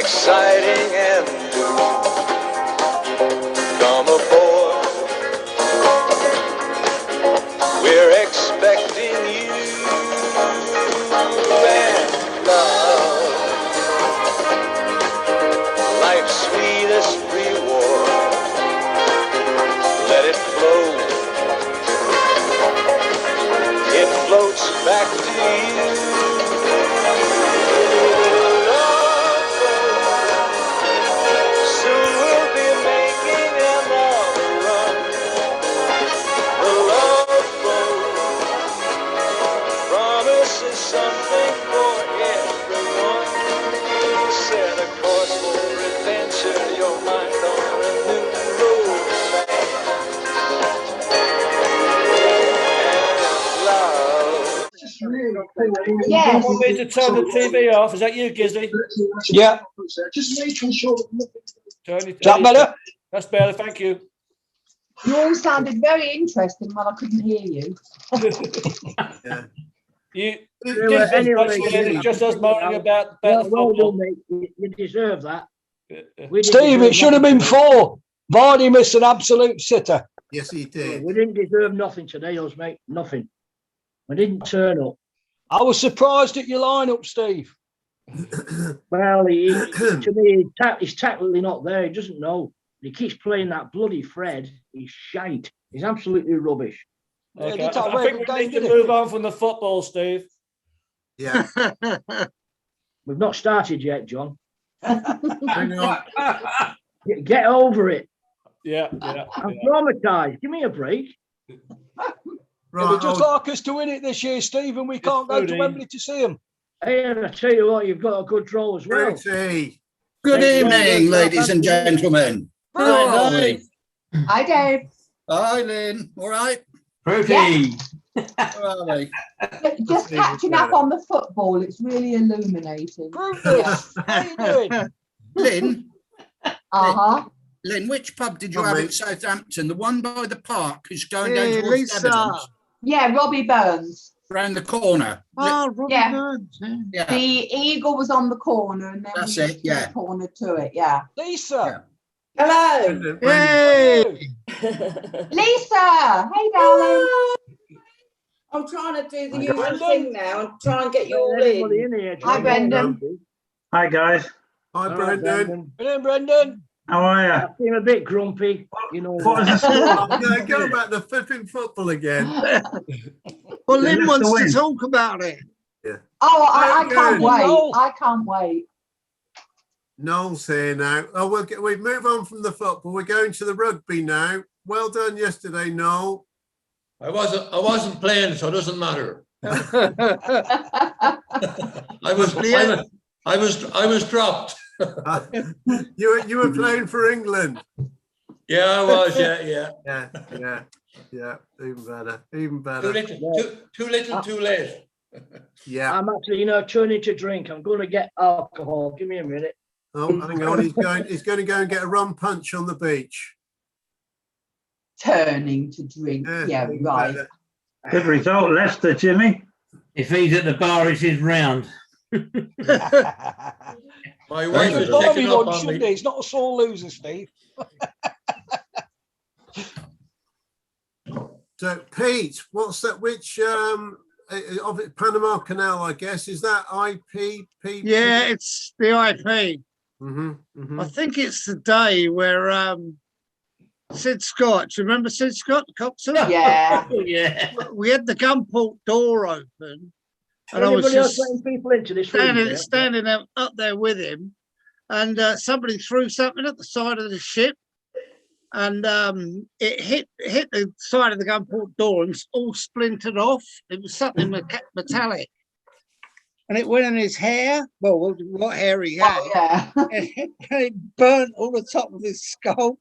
exciting and new. Come aboard, we're expecting you. And love, life's sweetest reward, let it flow. It floats back to you. Soon we'll be making another run. The love boat promises something for everyone. Set a course for adventure, your mind on a new road. Yes. Want me to turn the TV off? Is that you, Gizzy? Yeah. Turn it. Is that better? That's better. Thank you. You all sounded very interesting while I couldn't hear you. Yeah. You. Anyway, It's just us moaning about Well football. done, mate. You deserve that. We didn't Steve, it deserve should have been nothing 4. Vardy missed an absolute sitter. Yes, he today. did. We didn't deserve nothing today, us, mate. Nothing. We didn't turn up. I was surprised at your lineup, Steve. Well, to me, he's tactically not there. He doesn't know. He keeps playing that bloody Fred. He's shite. He's absolutely rubbish. Okay. Yeah, I think we need to move on from the football, Steve. Yeah. We've not started yet, John. Hang on. Get over it. Yeah. I'm traumatized. Give me a break. Right, Right. just like us to win it this year, Steve, and we can't go to Rudy. Wembley to see them. Hey, and I tell you what, you've got a good draw as well. Rudy. Good Thank you. evening, ladies and gentlemen. How are we? Hi, Dave. Hi, Lynn. All right? Rudy. How are we? Just catching up on the football. It's really illuminating. Brutus, how you doing? Lynn, Uh-huh. Lynn, which pub did you Oh, have mate. in Southampton? The one by the park who's going Hey, down towards Lisa. Debenhams, Yeah, Robbie Burns. round the corner. Oh, Robbie Yeah. Burns. Yeah. The Yeah, eagle was on the corner and then That's we it, yeah. corner to it, yeah. Lisa. Hello. Brendan, Brendan. Hey, Lisa, hey darling. I'm trying to do the Hi, usual Brendan. thing now and try and get you all Everybody in. in here, Hi, John. Brendan. hi guys. Hi, All right, Brendan. Brendan. How are I seem a bit grumpy, you know. What was the score? Oh, no, go back to flipping football again. Well, They Lynn left the wants win. to talk about it. Oh, I Okay. can't wait. No. I can't wait. Noel's here now. Oh, we move on from the football. We're going to the rugby now. Well done yesterday, Noel. I wasn't playing, so it doesn't matter. I was dropped. You were playing for England. Yeah, I was. Yeah. Yeah. Even better. Even Too better. little, too late. Yeah. I'm actually, turning to drink. I'm going to get alcohol. Give me a minute. Oh, hang on. He's going to go and get a rum punch on the beach. Turning to drink. Yeah, even right. better. Good result, Leicester, Jimmy. If he's at the bar, it's his round. My It's wife a was Bobby checking up one, on shouldn't me. he? It's not a sore loser, Steve. So, Pete, what's that? Which of it, Panama Canal? I guess is that IP? Yeah, it's the IP. Mm-hmm. I think it's the day where Sid Scott, do you remember Sid Scott, the coxswain? Yeah. Yeah. We had the gunport door open, and I was Anybody else just letting people into this room? standing up there with him, and somebody threw something at the side of the ship, and it hit the side of the gunport door and all splintered off. It was something metallic, and it went in his hair. Well, what hair he had, Oh, yeah. and it burnt all the top of his skull.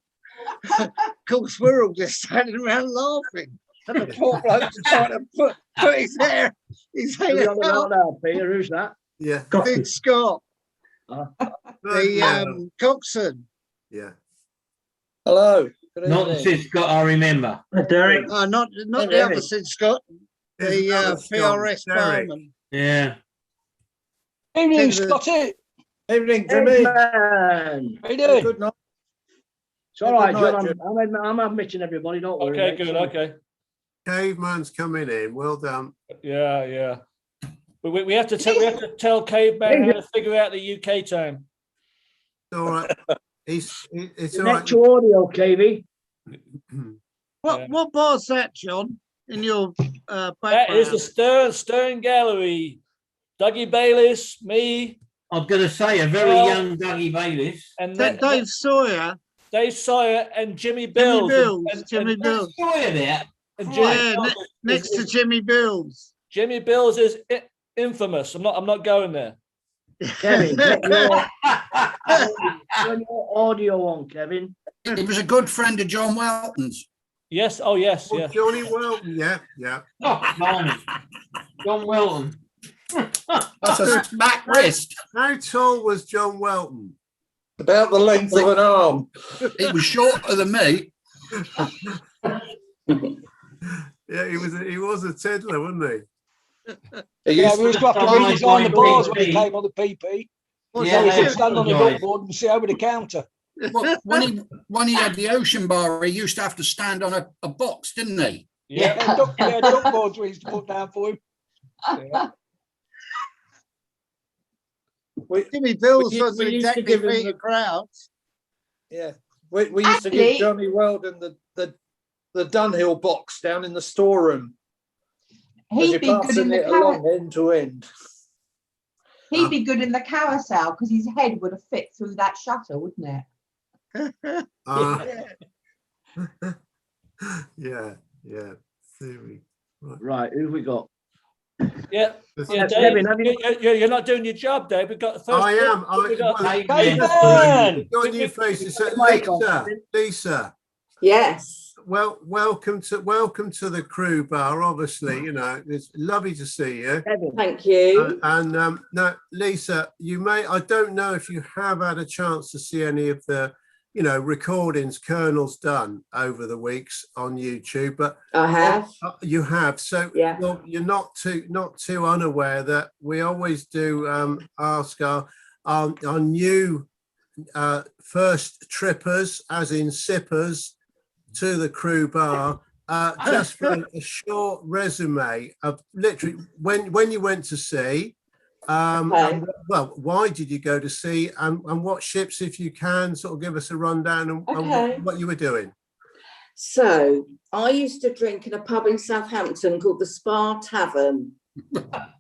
Of course, we're all just standing around laughing. And the poor bloke's trying to put his hair Who's hair on about now, Peter? Who's that? Yeah. Sid Scott, Uh, the coxswain. Yeah. Hello. Not the Sid Scott I remember. Derek. Not the other Sid Scott, There's another the Scott, PRS Derek. barman. Yeah. Evening, Think of Scotty. Evening, Jimmy. Man. How you doing? Good night. It's all right, Good John. night, I'm admitting everybody. Don't worry. Okay, mate. good. Sorry. Okay. Caveman's coming in. Well done. Yeah, yeah. We have to tell Caveman how to figure out the UK time. All right. It's all Next right. to audio, KV. What bar's that, John? In your background? That is the Stern Gallery. Dougie Bayliss, me, I was going to say a very Well, young Dougie Bayliss. and Dave Sawyer. Dave Sawyer and Jimmy Bills. Jimmy Bills. Sawyer there. And Yeah, Bills next to Jimmy Bills. Jimmy Bills is infamous. I'm not going there. Kevin, get your, turn your audio on, Kevin. He was a good friend of John Welton's. Yes. Oh, yes. Oh, Yeah. Johnny Welton. Yeah, yeah. Oh, blimey. John Welton. That's a smack wrist. How tall was John Welton? About the length of an arm. He was shorter than me. Yeah, he was a tiddler, wasn't he? Yeah, we was got to redesign the bars when he came on the PP. So Yeah, we they could stand on the apologise. duckboard and sit over the counter. Well, when he had the ocean bar, he used to have to stand on a box, didn't he? Yeah. Duckboards we used to put down for him. Yeah. Jimmy Bills we wasn't used to exactly give him beating the- crowds. Yeah. We used to Actually- give Johnny Weldon the Dunhill box down in the storeroom. He'd be good in the along end to end. He'd be good in the carousel because his head would have fit through that shutter, wouldn't it? Yeah, yeah. Theory. Right, who we got? Yeah. Yeah, Dave, Kevin, have you- you're not doing your job, Dave. We've got the first. I am. we got- Caveman! We've got new faces. So, Mic on, Lisa, Kevin. Lisa. Yes. Well, welcome to the crew bar. Obviously, you know it's lovely to see you. Kevin. Thank you. And now, Lisa, you may. I don't know if you have had a chance to see any of the, recordings Colonel's done over the weeks on YouTube, but I have. you have. So Yeah. well, you're not too unaware that we always do ask our new first trippers, as in sippers, to the crew bar, just for a short resume of literally when you went to sea, Okay. well, why did you go to sea, and what ships, if you can, sort of give us a rundown on Okay. what you were doing. So I used to drink in a pub in Southampton called the Spa Tavern.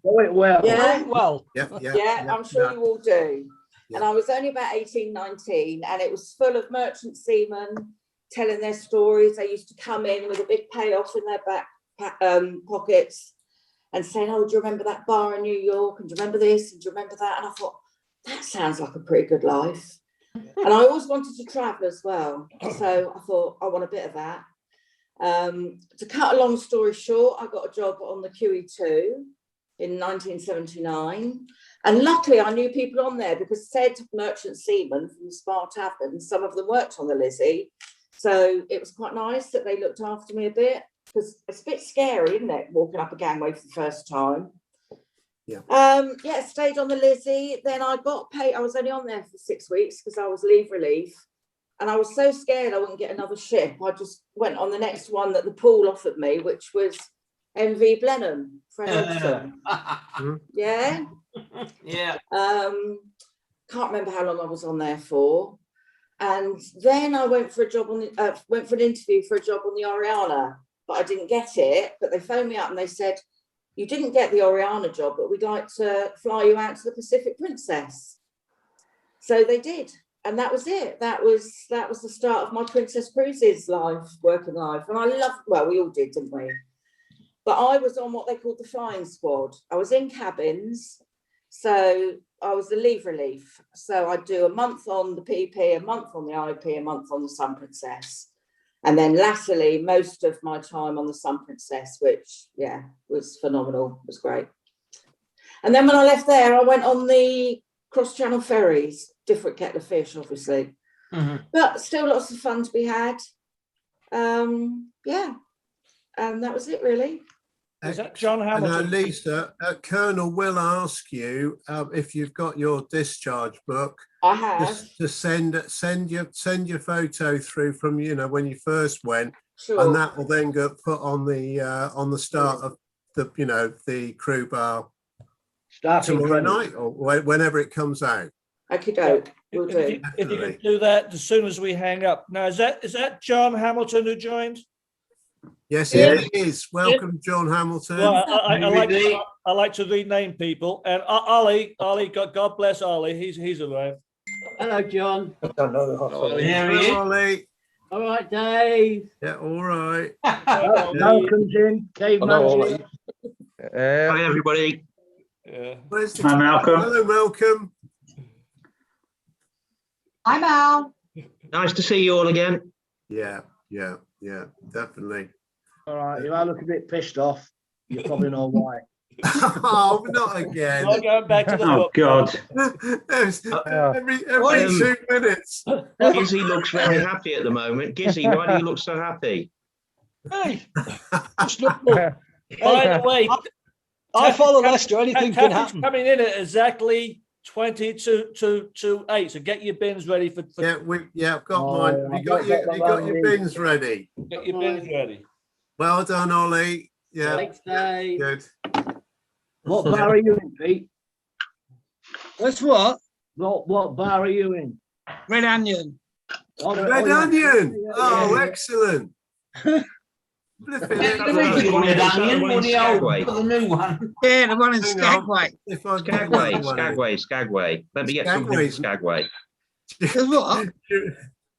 Oh, it well. Yeah. Well, Yeah, I'm sure you all do. And I was only about 18, 19, and it was full of merchant seamen telling their stories. They used to come in with a big payoff in their back pockets and saying, "Oh, do you remember that bar in New York? And do you remember this? And do you remember that?" And I thought, that sounds like a pretty good life. And I always wanted to travel as well. So I thought, I want a bit of that. To cut a long story short, I got a job on the QE2 in 1979. And luckily I knew people on there because said merchant seamen from the Spa Tavern, some of them worked on the Lizzie. So it was quite nice that they looked after me a bit, because it's a bit scary, isn't it, walking up a gangway for the first time. Stayed on the Lizzie. Then I got paid. I was only on there for 6 weeks because I was leave relief. And I was so scared I wouldn't get another ship. I just went on the next one that the pool offered me, which was MV Blenheim, Fred Olsen. Yeah. Yeah. Can't remember how long I was on there for. And then I went for a job went for an interview for a job on the Oriana, but I didn't get it. But they phoned me up and they said, "You didn't get the Oriana job, but we'd like to fly you out to the Pacific Princess." So they did, and that was it. That was the start of my Princess Cruises working life. And I loved. Well, we all did, didn't we? But I was on what they called the flying squad. I was in cabins. So I was the leave relief. So I'd do a month on the PP, a month on the IP, a month on the Sun Princess. And then latterly, most of my time on the Sun Princess, which, was phenomenal. It was great. And then when I left there, I went on the cross-channel ferries, different kettle of fish, obviously. But still lots of fun to be had. And that was it, really. Is that John And Hamilton? Lisa, Colonel will ask you if you've got your discharge book. I have. Just to send your photo through from when you first went, Sure. and that will then get put on the start of the the crew bar Starting tomorrow credit. night or whenever it comes out. Okie doke. Will If do. you can do that as soon as we hang up. Now, is that John Hamilton who joined? Yes, Yeah. it is. Welcome, John Hamilton. Well, I like to rename people. And Ollie, God bless Ollie. He's arrived. Hello, John. I don't know. There he Hello, is. Ollie. All right, Dave. Yeah, all right. Malcolm's in. Caveman's in. Hi, everybody. Yeah. Where's the Hi, Malcolm. Hello, Malcolm. I'm Al. Nice to see you all again. Yeah, definitely. All right, you are looking a bit pissed off. You probably know why. Oh, not again. Not going back to the Oh, book. God. every 2 minutes. Gizzy looks very happy at the moment. Gizzy, why do you look so happy? Hey, just look. By By the way, I follow Leicester. Anything can Taffy's happen. coming in at exactly 20 to 8. So get your bins ready for Yeah, I've got Oh, mine. Have you got your bins ready? get your bins ready. Well done, Ollie. Yeah, Thanks, Dave. good. What bar are you in, Pete? That's what? What bar are you in? Red Onion. Oh, Red yeah. onion. Yeah, Oh, yeah. excellent. Flipping The heck. original Red Onion one or in the old, Skagway. or the new one? Yeah, the one in Hang on. Skagway. If I get another one in. Skagway. Let me get something from Skagway's- Skagway. There's what?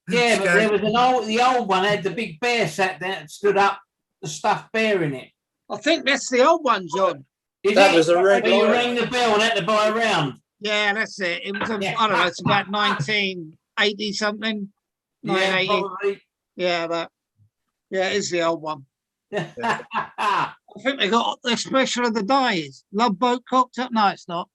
Yeah, but there was the old one had the big bear sat there and stood up, the stuffed bear in it. I think that's the old one, John. Is That it? was a red Where you lion. rang the bell and had to buy a round. Yeah, that's it. It was, Yeah. I don't know, it's about 1980 something. Yeah, 1980. probably. Yeah, it's the old one. I think they got the special of the day is Love Boat Cocktail. No, it's not.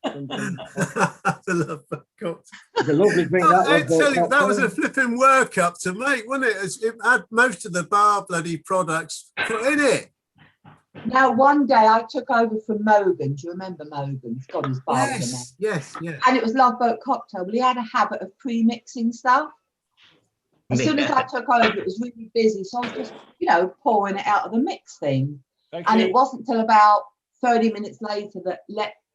The love boat cocktail. It's a lovely drink. That, I Love tell Boat you, that was a Cocktail. flipping workup to make, wasn't it? It had most of the bar bloody products put in it. Now, one day I took over from Mogan. Do you remember Mogan? He's got his bar with him. Yes. And it was Love Boat Cocktail. Well, he had a habit of pre-mixing stuff. As soon as I took over, it was really busy. So I was just, pouring it out of the mix thing. And it wasn't till about 30 minutes later that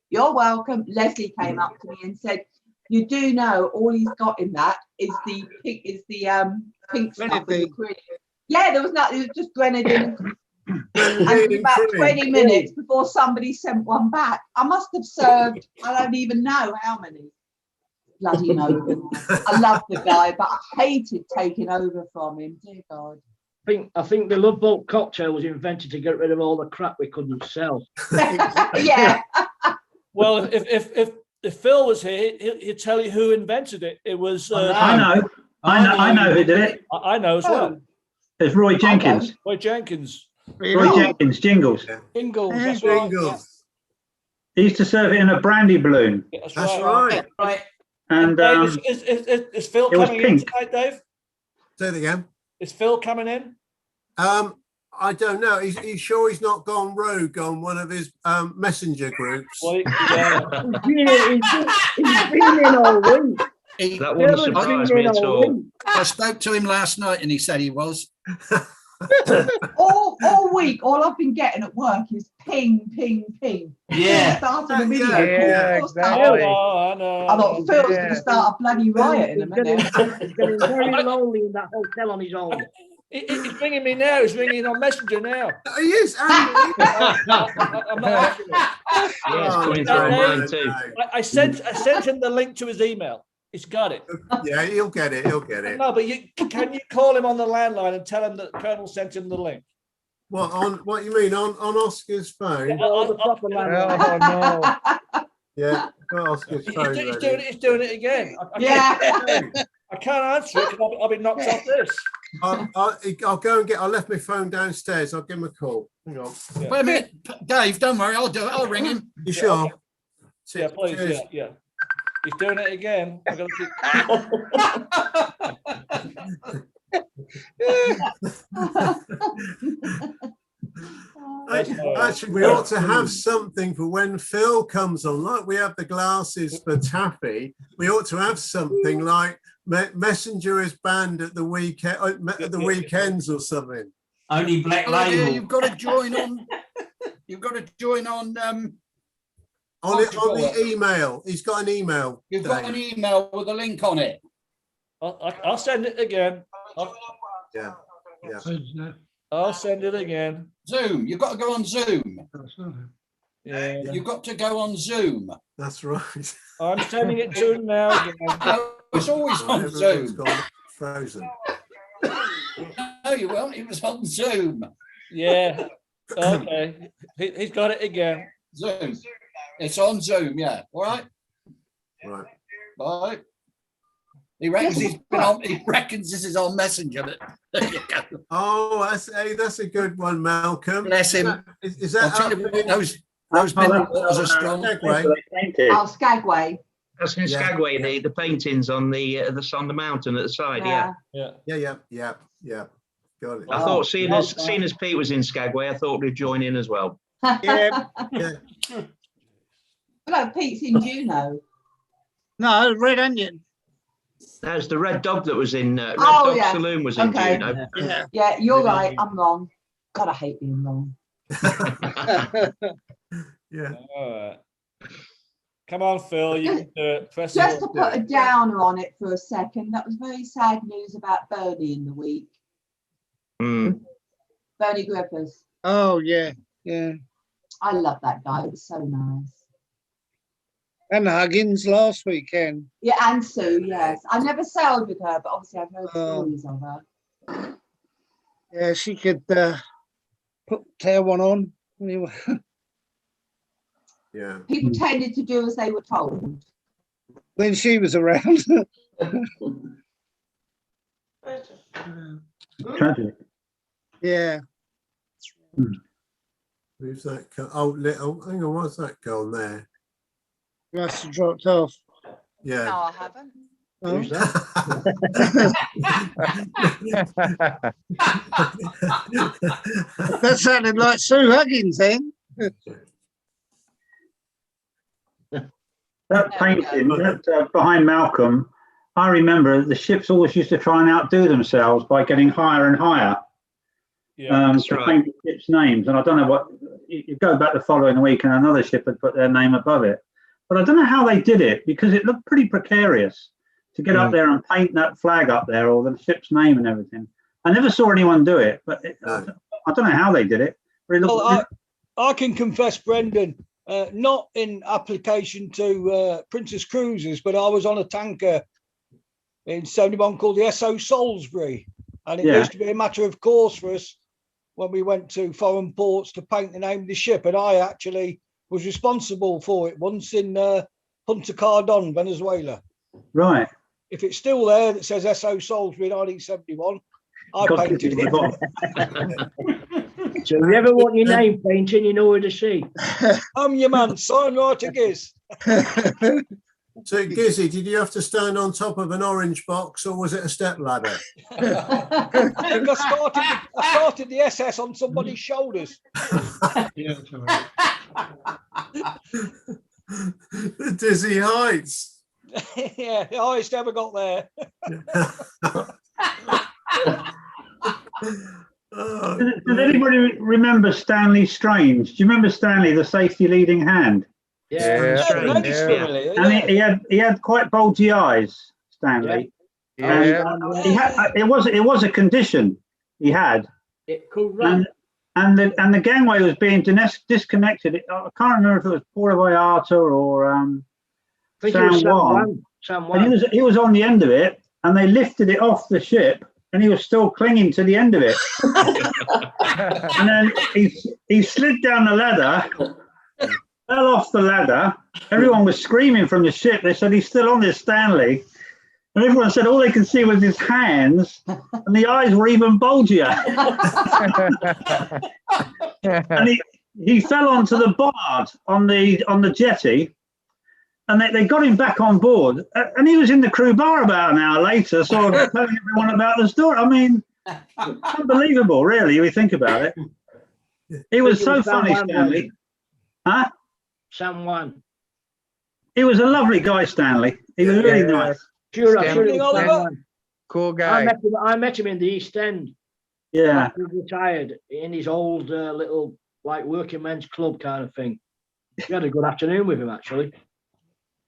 you're welcome. Leslie came up to me and said, "You do know all he's got in that is the pink stuff with the cream." Yeah, there was nothing. It was just grenadine. And it was about 20 minutes before somebody sent one back. I must have served, I don't even know how many. Bloody Mogan. I love the guy, but I hated taking over from him. Dear God. I think the Love Boat Cocktail was invented to get rid of all the crap we couldn't sell. Yeah. Well, if Phil was here, he'd tell you who invented it. It was. I know who did it. I know as well. It's Roy Jenkins. Roy Jenkins. Roy Jenkins, Jingles. Jingles. That's Jingles. right. He used to serve it in a brandy balloon. That's That's right. right. And Dave, is Phil it was coming in pink. tonight, Dave? Say it again. Is Phil coming in? I don't know. He's sure he's not gone rogue on one of his messenger groups. Well, He's been in all week. That wouldn't surprise me at all. I spoke to him last night and he said he was. all week, all I've been getting at work is ping, ping, ping. Yeah. Starting a video. Yeah, I know. I thought Phil's going to start a bloody riot in a minute. He's getting very lonely in that hotel on his own. He's ringing me now. He's ringing on Messenger now. He is. I'm not answering it. Yeah, it's coming through on mine too. I sent him the link to his email. He's got it. Yeah, he'll get it. He'll get it. No, but can you call him on the landline and tell him that Colonel sent him the link? What you mean on Oscar's phone? Yeah, Oh, the proper landline. Yeah, got Oscar's phone. He's doing it again. I can't answer it because I'll be knocked off this. I'll go and I left my phone downstairs. I'll give him a call. Hang on. Yeah. Wait a minute, Dave, don't worry, I'll do it. I'll ring him. You sure? Yeah, please. Cheers. Yeah. He's doing it again. I'm gonna keep... Actually, we ought to have something for when Phil comes on. Like we have the glasses for Taffy, we ought to have something like Messenger is banned at the weekend, at the weekends or something. Only Black Oh, Label. yeah, you've got to join on. You've got to join on. On the email, he's got an email. You've got an email with a link on it. I'll send it again. Yeah. I'll send it again. Zoom. You've got to go on Zoom. Yeah. You've got to go on Zoom. That's right. I'm sending it to him now again. No, it's always on Everything's Zoom. gone frozen. No, you won't. It was on Zoom. Yeah. Okay. He's got it again. Zoom. It's on Zoom. Yeah. All right. Right. Bye. He reckons he's been on. He reckons this is on Messenger. But there you go. Oh, that's a good one, Malcolm. Bless him. Is that I'll tell you what, those men are strong. Oh, Skagway. That's in Skagway, the paintings on the mountain at the side. Yeah. Yeah. Got it. I thought, seeing as Pete was in Skagway, I thought we'd join in as well. Yeah. Hello, Pete's in Juneau. No, Red Onion. That's the Red Dog that was in Red Dog Saloon was in Juneau. Yeah, you're right. I'm wrong. God, I hate being wrong. Yeah. All right. Come on, Phil. You can do it. Press Just it to up. put a downer on it for a second, that was very sad news about Bernie in the week. Bernie Griffiths. Oh, yeah. Yeah. I love that guy. It was so nice. And Huggins last weekend. Yeah, and Sue, yes. I never sailed with her, but obviously I've heard stories of her. Yeah, she could tear one on. Anyway. Yeah. People tended to do as they were told. When she was around. Tragic. Yeah. Who's that? Hang on, what's that gone there? Must have dropped off. Yeah. No, I haven't. Who's That sounded like Sue Huggins then. That painting behind Malcolm, I remember the ships always used to try and outdo themselves by getting higher and higher to paint the ships' names. And I don't know what, you go back the following week and another ship had put their name above it. But I don't know how they did it because it looked pretty precarious to get up there and paint that flag up there or the ship's name and everything. I never saw anyone do it, but I don't know how they did it. But it looked, well, I can confess, Brendan, not in application to Princess Cruises, but I was on a tanker in 71 called the SO Salisbury. And it used to be a matter of course for us when we went to foreign ports to paint the name of the ship. And I actually was responsible for it once in Punta Cardon, Venezuela. Right. If it's still there that says SO Salisbury 1971, I painted it. So if you ever want your name painting, you know where to see. I'm your man, sign right it is. So, Gizzy, did you have to stand on top of an orange box or was it a step ladder? I started the SS on somebody's shoulders. The dizzy heights. Yeah, the highest ever got there. Does anybody remember Stanley Strange? Do you remember Stanley, the safety leading hand? And he had quite bulgy eyes, Stanley. It was a condition he had. It could run. And the gangway was being disconnected. I can't remember if it was Puerto Vallarta or San Juan. And he was on the end of it, and they lifted it off the ship, and he was still clinging to the end of it. And then he slid down the ladder, fell off the ladder. Everyone was screaming from the ship. They said, he's still on this, Stanley. And everyone said all they could see was his hands, and the eyes were even bulgier. And he fell onto the board on the jetty, and they got him back on board. And he was in the crew bar about an hour later, sort of telling everyone about the story. I mean, Unbelievable, really, if you think about it. He was so funny, Stanley. Huh? San Juan. He was a lovely guy, Stanley. He was really nice. Sure, Stanley Oliver. Cool guy. I met him in the East End. Yeah. He retired in his old little like working men's club kind of thing. We had a good afternoon with him actually.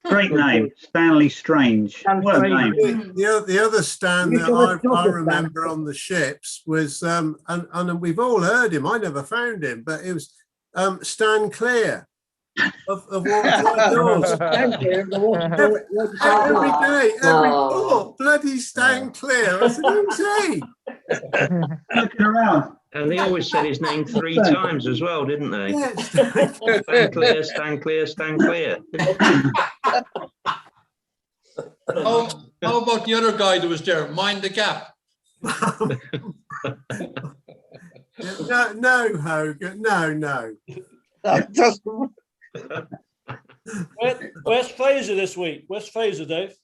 Great name, Stanley Strange. What a name. The other Stan that I remember on the ships was, and we've all heard him, I never found him, but it was Stan Clear of Waterford Doors. Every day, bloody Stan Clear. I said, who's he? Looking around. And they always said his name 3 times as well, didn't they? Yeah, Stan Clear, Stan Clear, Stan Clear. How about the other guy that was there? Mind the Gap. No, Hogan. No. Where's Fraser this week? Where's Fraser, Dave?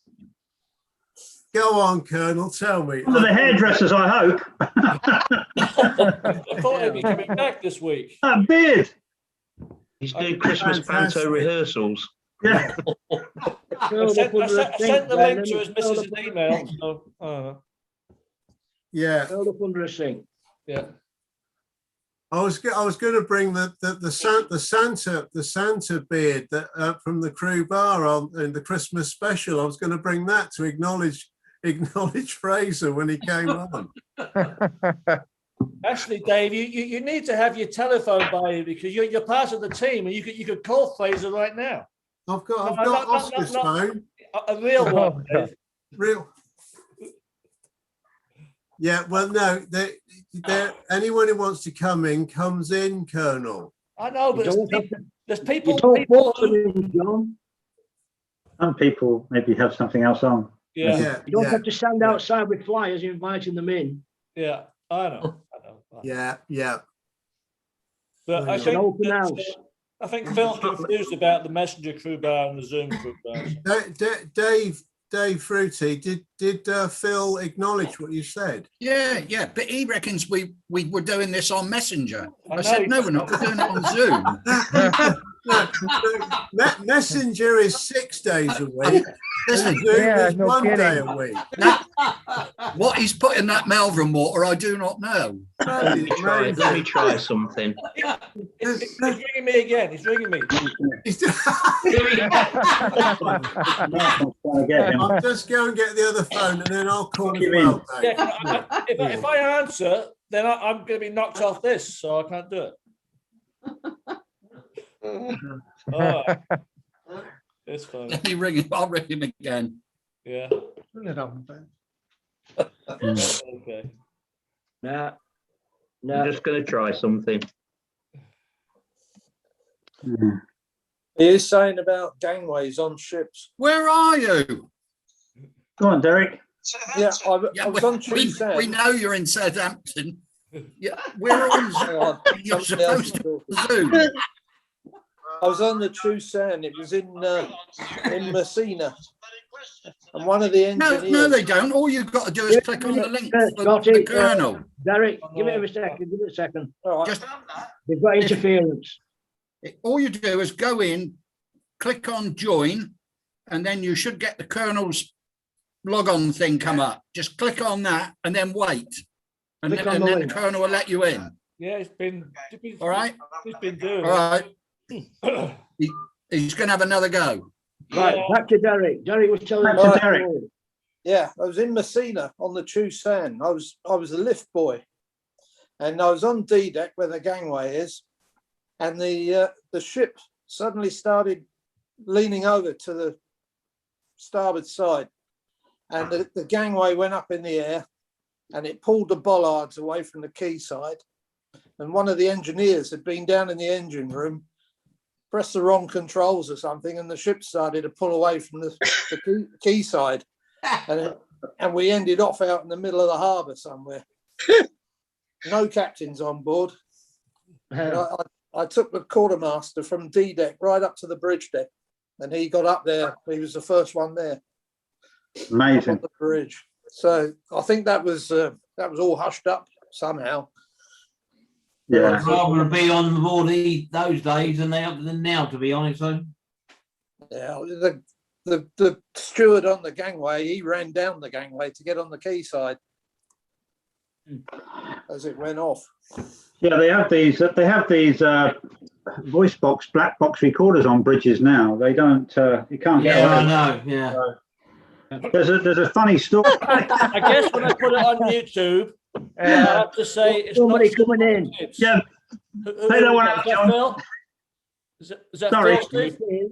Go on, Colonel. Tell me. One of the hairdressers, I hope. I thought he'd be coming back this week. That beard. He's doing Christmas panto rehearsals. Yeah. I sent the link to his missus' email. So, yeah. Held up under a sink. Yeah. I was going to bring the Santa beard that from the Crew Bar in the Christmas special. I was going to bring that to acknowledge Fraser when he came on. Actually, Dave, you need to have your telephone by you because you're part of the team, and you could call Fraser right now. I've got Oscar's phone. A real one, Dave. Real. Yeah, well, no, anyone who wants to come in comes in, Colonel. I know, but there's people. Some people maybe have something else on. Yeah. You don't have to stand outside with flyers inviting them in. Yeah, I know. Yeah. But I think Phil's confused about the Messenger Crew Bar and the Zoom Crew Bar. Dave Fruity, did Phil acknowledge what you said? Yeah, but he reckons we were doing this on Messenger. I said, no, we're not. We're doing it on Zoom. Messenger is 6 days a week. Listen, Zoom is 1 day a week. What he's put in that Malvern water, I do not know. Let me try something. He's ringing me again. He's ringing me. I'll just go and get the other phone and then I'll call you well. Yeah, if I answer, then I'm going to be knocked off this, so I can't do it. All right. It's fine. Let me ring him. I'll ring him again. Yeah. Okay. No. I'm just going to try something. He is saying about gangways on ships. Where are you? Go on, Derek. Yeah, I was on Tuesday. We know you're in Southampton. Yeah, we're on. You're supposed to Zoom. I was on the Tuesday and it was in Messina. And one of the engineers... No, they don't. All you've got to do is click on the link for the Colonel. Derek, give it a second. Give it a second. Right. Just, they've got interference. All you do is go in, click on join, and then you should get the Colonel's log on thing come up. Just click on that and then wait. And then the Colonel will let you in. Yeah, it's been all right. He's been doing all right. He's going to have another go. Right, back to Derek. Derek was telling me. Derek. Yeah, I was in Messina on the Chusan. I was a lift boy, and I was on D deck where the gangway is, and the ship suddenly started leaning over to the starboard side, and the gangway went up in the air, and it pulled the bollards away from the quayside, and one of the engineers had been down in the engine room, pressed the wrong controls or something, and the ship started to pull away from the quayside, and we ended off out in the middle of the harbour somewhere. No captains on board. I took the quartermaster from D deck right up to the bridge deck, and he got up there. He was the first one there. Amazing. On the bridge. So I think that was that was all hushed up somehow. Yeah. I'd rather be on board those days than now, to be honest. So. Yeah, the steward on the gangway, he ran down the gangway to get on the quayside as it went off. Yeah, they have these voice box, black box recorders on bridges now. They don't. You can't get. Yeah, I know. Yeah. There's a funny story. I guess when I put it on YouTube, I have to say it's somebody not coming in. Yeah. Take that one out, John. Phil? Is that Sorry. Phil, Steve?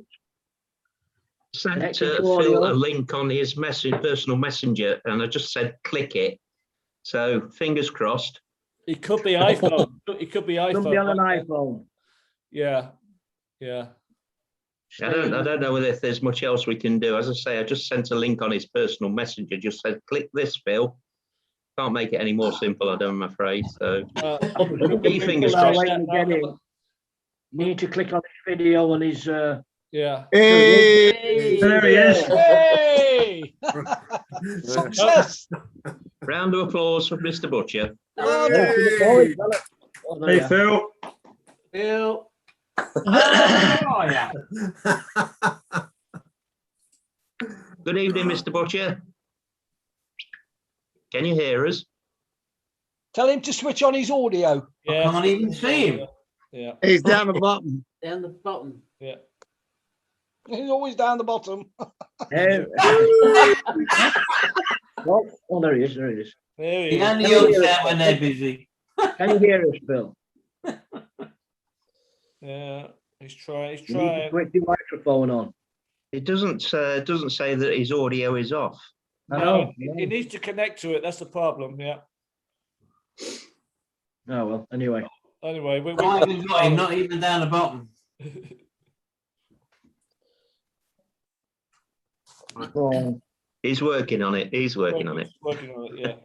Sent Phil a link on his personal messenger, and I just said click it. So fingers crossed. It could be iPhone. It could be iPhone. Somebody on an iPhone. Yeah, yeah. I don't know if there's much else we can do. As I say, I just sent a link on his personal messenger. Just said click this, Phil. Can't make it any more simple, I'm afraid. So fingers crossed. You need to click on his video on his. Yeah. Hey, there he is. Hey! Success. Round of applause for Mr. Butcher. Hey, Phil. Phil. How are you? Good evening, Mr. Butcher. Can you hear us? Tell him to switch on his audio. Yeah. I can't even see him. Yeah. He's down the bottom. Down the bottom. Yeah. He's always down the bottom. Oh, there he is. There he is. There He he is. only yells out when they're busy. Can you hear us, Bill? Yeah. He's trying. He's You need to trying. switch your microphone on. It doesn't say that his audio is off. I know. He needs to connect to it. That's the problem. Yeah. Oh well. Anyway. Anyway, I even got him, not even down the bottom. He's working on it. He's working on it. Working on it.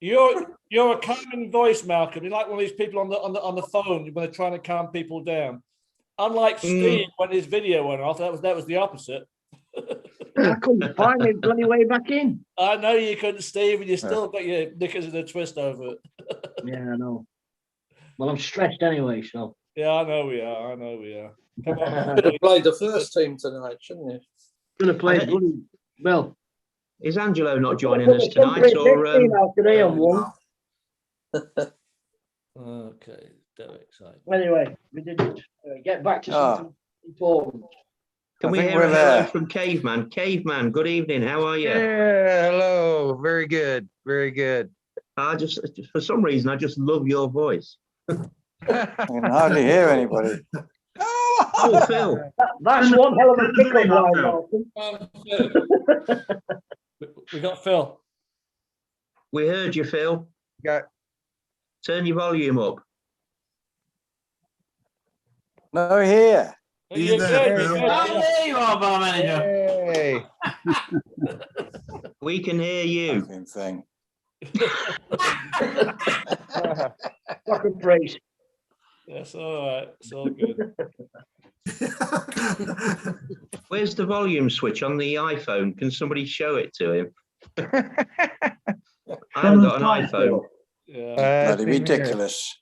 Yeah. You're a calming voice, Malcolm. You're like one of these people on the phone when they're trying to calm people down. Unlike Steve, when his video went off, that was the opposite. I couldn't find his bloody way back in. I know you couldn't, Steve, and you still got your knickers in a twist over it. Yeah, I know. Well, I'm stressed anyway, so. Yeah, I know we are. Come on. Could have played the first team tonight, shouldn't you? Could have played bloody well. Is Angelo not joining us tonight? Or today on one. Okay, Derek. Anyway, we didn't get back to something important. Can we hear a hello from Caveman? Caveman, good evening. How are you? Yeah, hello. Very good. Very good. For some reason, I just love your voice. I can hardly hear anybody. Oh, Phil. That's one hell of a pickup line, We got Phil. We heard you, Phil. Yeah. Turn your volume up. No, here. You're good. Oh, there you are, bar manager. Hey. We can hear you. Thing. Fucking praise. That's all right. It's all good. Where's the volume switch on the iPhone? Can somebody show it to him? I haven't got an iPhone. Yeah. Bloody ridiculous.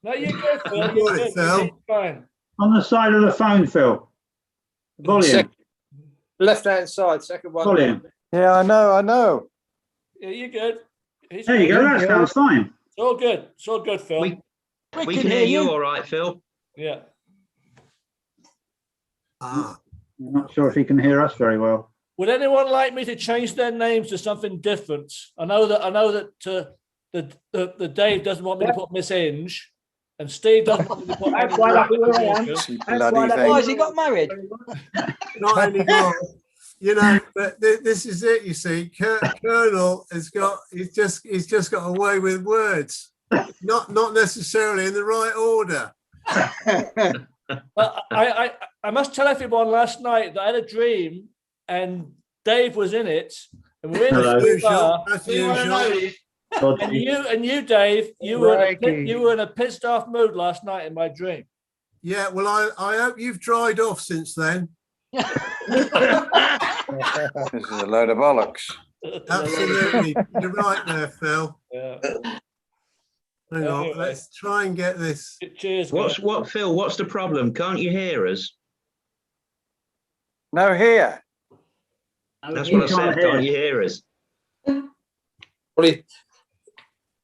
No, you're good, Phil. You're good, Phil. Fine. On the side of the phone, Phil. Volume. Left-hand side, second one. Volume. Yeah, I know. Yeah, you're good. There you go. That sounds fine. It's all good. It's all good, Phil. We can hear you all right, Phil. Yeah. I'm not sure if he can hear us very well. Would anyone like me to change their names to something different? I know that the Dave doesn't want me to put Miss Inge, and Steve doesn't want me to put. That's why I Why has he got married? Not anymore. You know, but this is it. You see, Colonel has got. He's just got away with words, not necessarily in the right order. Well, I must tell everyone last night that I had a dream and Dave was in it, and we were in the bar. And you, Dave, you were in a pissed off mood last night in my dream. Yeah, well, I hope you've dried off since then. This is a load of bollocks. Absolutely, you're right there, Phil. Yeah. Yeah. Hang on, Anyway. let's try and get this. Cheers. Phil? What's the problem? Can't you hear us? No, here. That's what I said. Can't you hear us? Well,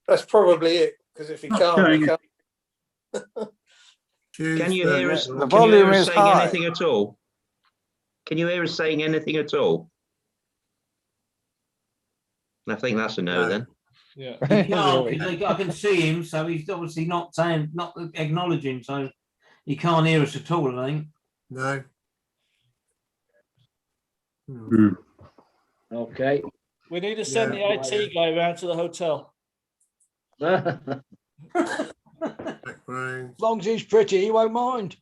that's probably it. Because if you can't, you can't. Can you hear us? The Can you hear volume us is saying high. anything at all? Can you hear us saying anything at all? I think that's a no then. Yeah. He can't, 'cause I can see him, so he's obviously not acknowledging, so he can't hear us at all, I think. No. Okay. We need to send the IT guy around to the hotel. As long as he's pretty, he won't mind.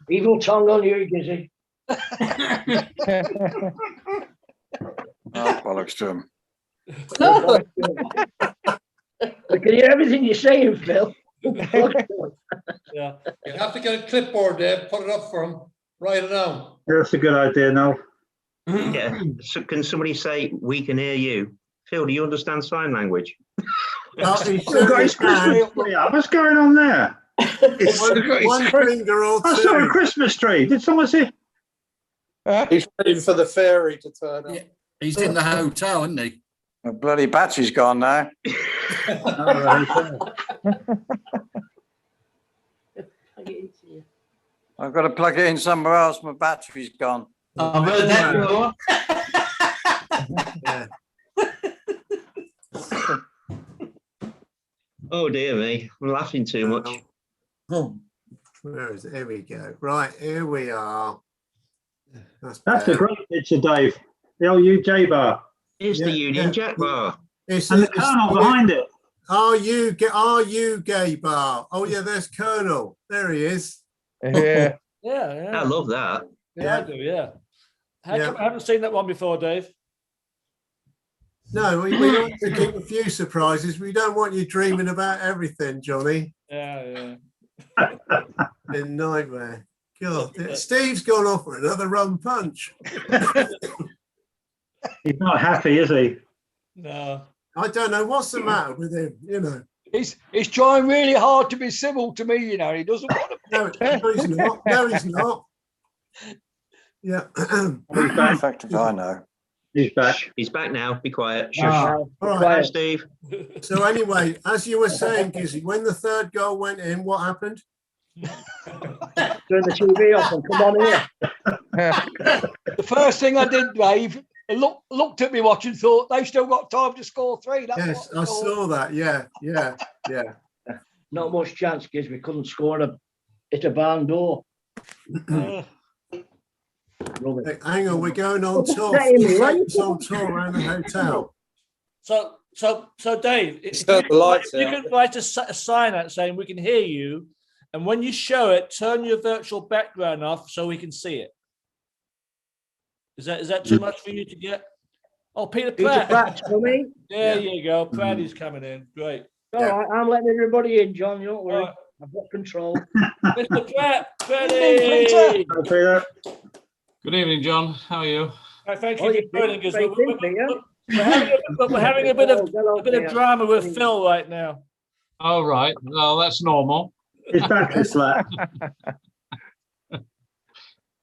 Evil tongue on you, Gizzy. Oh, bollocks to him. I can hear everything you're saying, Phil. Yeah. You have to get a clipboard there, put it up for him, write it down. That's a good idea, Noel. Yeah. So can somebody say, we can hear you? Phil, do you understand sign language? What's going on there? One finger or two. I saw a Christmas tree. Did someone see? He's waiting for the fairy to turn up. Yeah, he's in the hotel, isn't he? The bloody battery's gone now. I've got to plug it in somewhere else. My battery's gone. I've heard that before. Oh dear me, I'm laughing too much. Where is it? Here we go. Right, here we are. That's a great picture, Dave. The old UJ bar. Here's the Union Jack bar. And the Colonel behind it. Are you gay bar? Oh yeah, there's Colonel. There he is. Yeah. Yeah. I love that. Yeah, I do. Yeah. How come I haven't seen that one before, Dave? No, we like to keep a few surprises. We don't want you dreaming about everything, Johnny. Yeah. A nightmare. God, Steve's gone off for another rum punch. He's not happy, is he? No. I don't know what's the matter with him. You know, he's trying really hard to be civil to me. You know, he doesn't want to. No, he's not. No, he's not. Yeah. He's back. Effective, I know. He's back. He's back now. Be quiet. All right, Quiet, Steve. So anyway, as you were saying, Gizzy, when the third goal went in, what happened? Turn the TV off and come on here. The first thing I did, Dave, I looked at me watch and thought they've still got time to score 3. That's Yes, what I saw that. Yeah. Not much chance, Giz. We couldn't score hit a barn door. Hang on, we're going on tour. Right? On tour around the hotel. So Dave, if Turn the lights you out. can write a sign out saying we can hear you, and when you show it, turn your virtual background off so we can see it. Is that too much for you to get? Oh, Peter Pratt. Pratt's coming. There you go. Pratt is coming in. Great. All right, I'm letting everybody in, John. You don't worry. I've got control. Mr. Pratt, ready. Good evening, John. How are you? Thank you for joining us. We're having a bit of drama with Phil right now. Oh, right. Well, that's normal. His back is flat.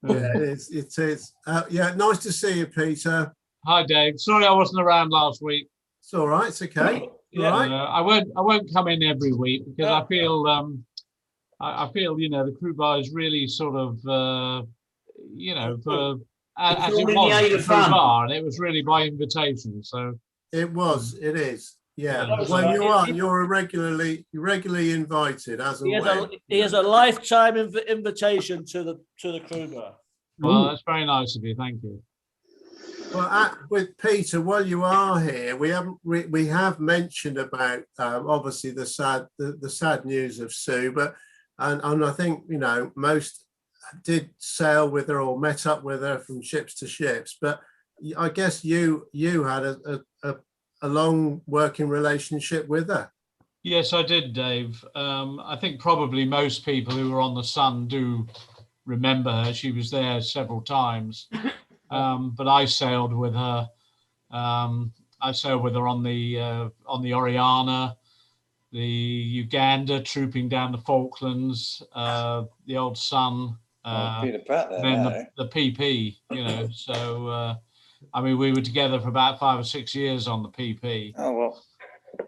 Yeah, it is. Yeah, nice to see you, Peter. Hi, Dave. Sorry I wasn't around last week. It's all right. It's okay. Yeah. Right. I won't come in every week because I feel the crew bar is really sort of for as it was the crew bar, and it was really by invitation. So it was. It is. Yeah. Yeah. Well, you're regularly invited as a He has a lifetime invitation to the crew bar. Well, that's very nice of you. Thank you. Well, with Peter, while you are here, we have mentioned about obviously the sad news of Sue, but and I think most did sail with her or met up with her from ships to ships, but I guess you had a long working relationship with her. Yes, I did, Dave. I think probably most people who were on the Sun do remember her. She was there several times. but I sailed with her. I sailed with her on the Oriana, the Uganda, trooping down the Falklands, the old Sun, Peter Pratt there, then now. the PP. You know, so I mean, we were together for about 5 or 6 years on the PP. Oh well.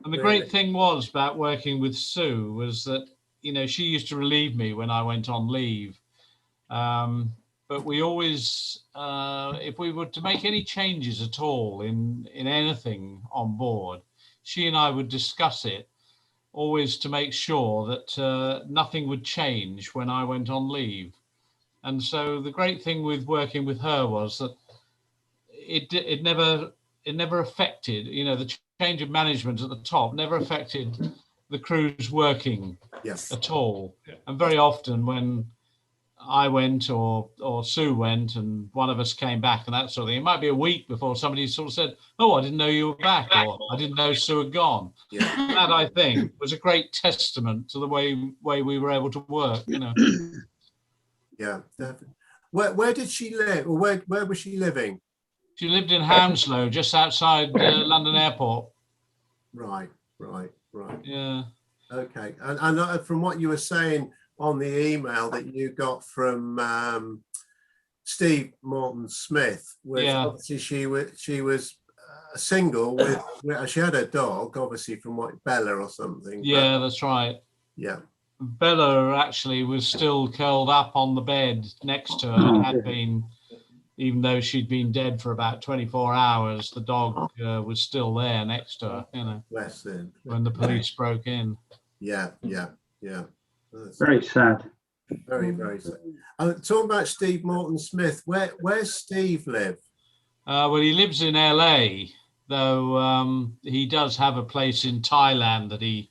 And the great thing was about working with Sue was that, you know, she used to relieve me when I went on leave. But we always, if we were to make any changes at all in anything on board, she and I would discuss it, always to make sure that nothing would change when I went on leave. And so the great thing with working with her was that it never affected, you know, the change of management at the top never affected the crew's working at all. And very often when I went or Sue went and one of us came back and that sort of thing, it might be a week before somebody sort of said, "Oh, I didn't know you were back," or "I didn't know Sue had gone." That, I think, was a great testament to the way we were able to work, you know. Yeah, definitely. Where did she live? Or where was she living? She lived in Hounslow, just outside London Airport. Right. Yeah. Okay. And from what you were saying on the email that you got from Steve Morton Smith, obviously she was single with she had a dog, obviously from Bella or something. Yeah, that's right. Yeah. Bella actually was still curled up on the bed next to her and had been, even though she'd been dead for about 24 hours, the dog was still there next to her, you know, when the police broke in. Yeah. Very sad. Very, very sad. Talking about Steve Morton Smith, where's Steve live? Well, he lives in LA, though he does have a place in Thailand that he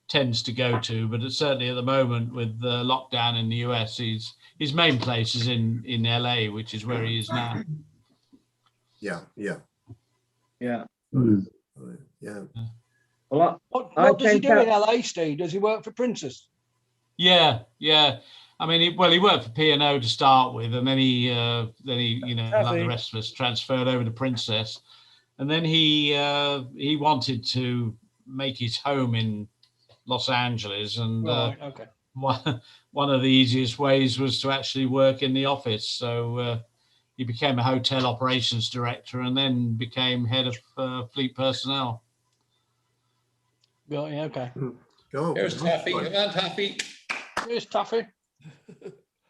tends to go to, but certainly at the moment with the lockdown in the US, his main place is in LA, which is where he is now. Yeah. Well, what does he do in LA, Steve? Does he work for Princess? Yeah. I mean, he worked for P&O to start with, and then he you know, like the rest of us, transferred over to Princess, and then he wanted to make his home in Los Angeles, and one of the easiest ways was to actually work in the office. So he became a hotel operations director, and then became head of fleet personnel. Yeah, okay. Go. Here's Taffy. Come on, Taffy. Here's Taffy.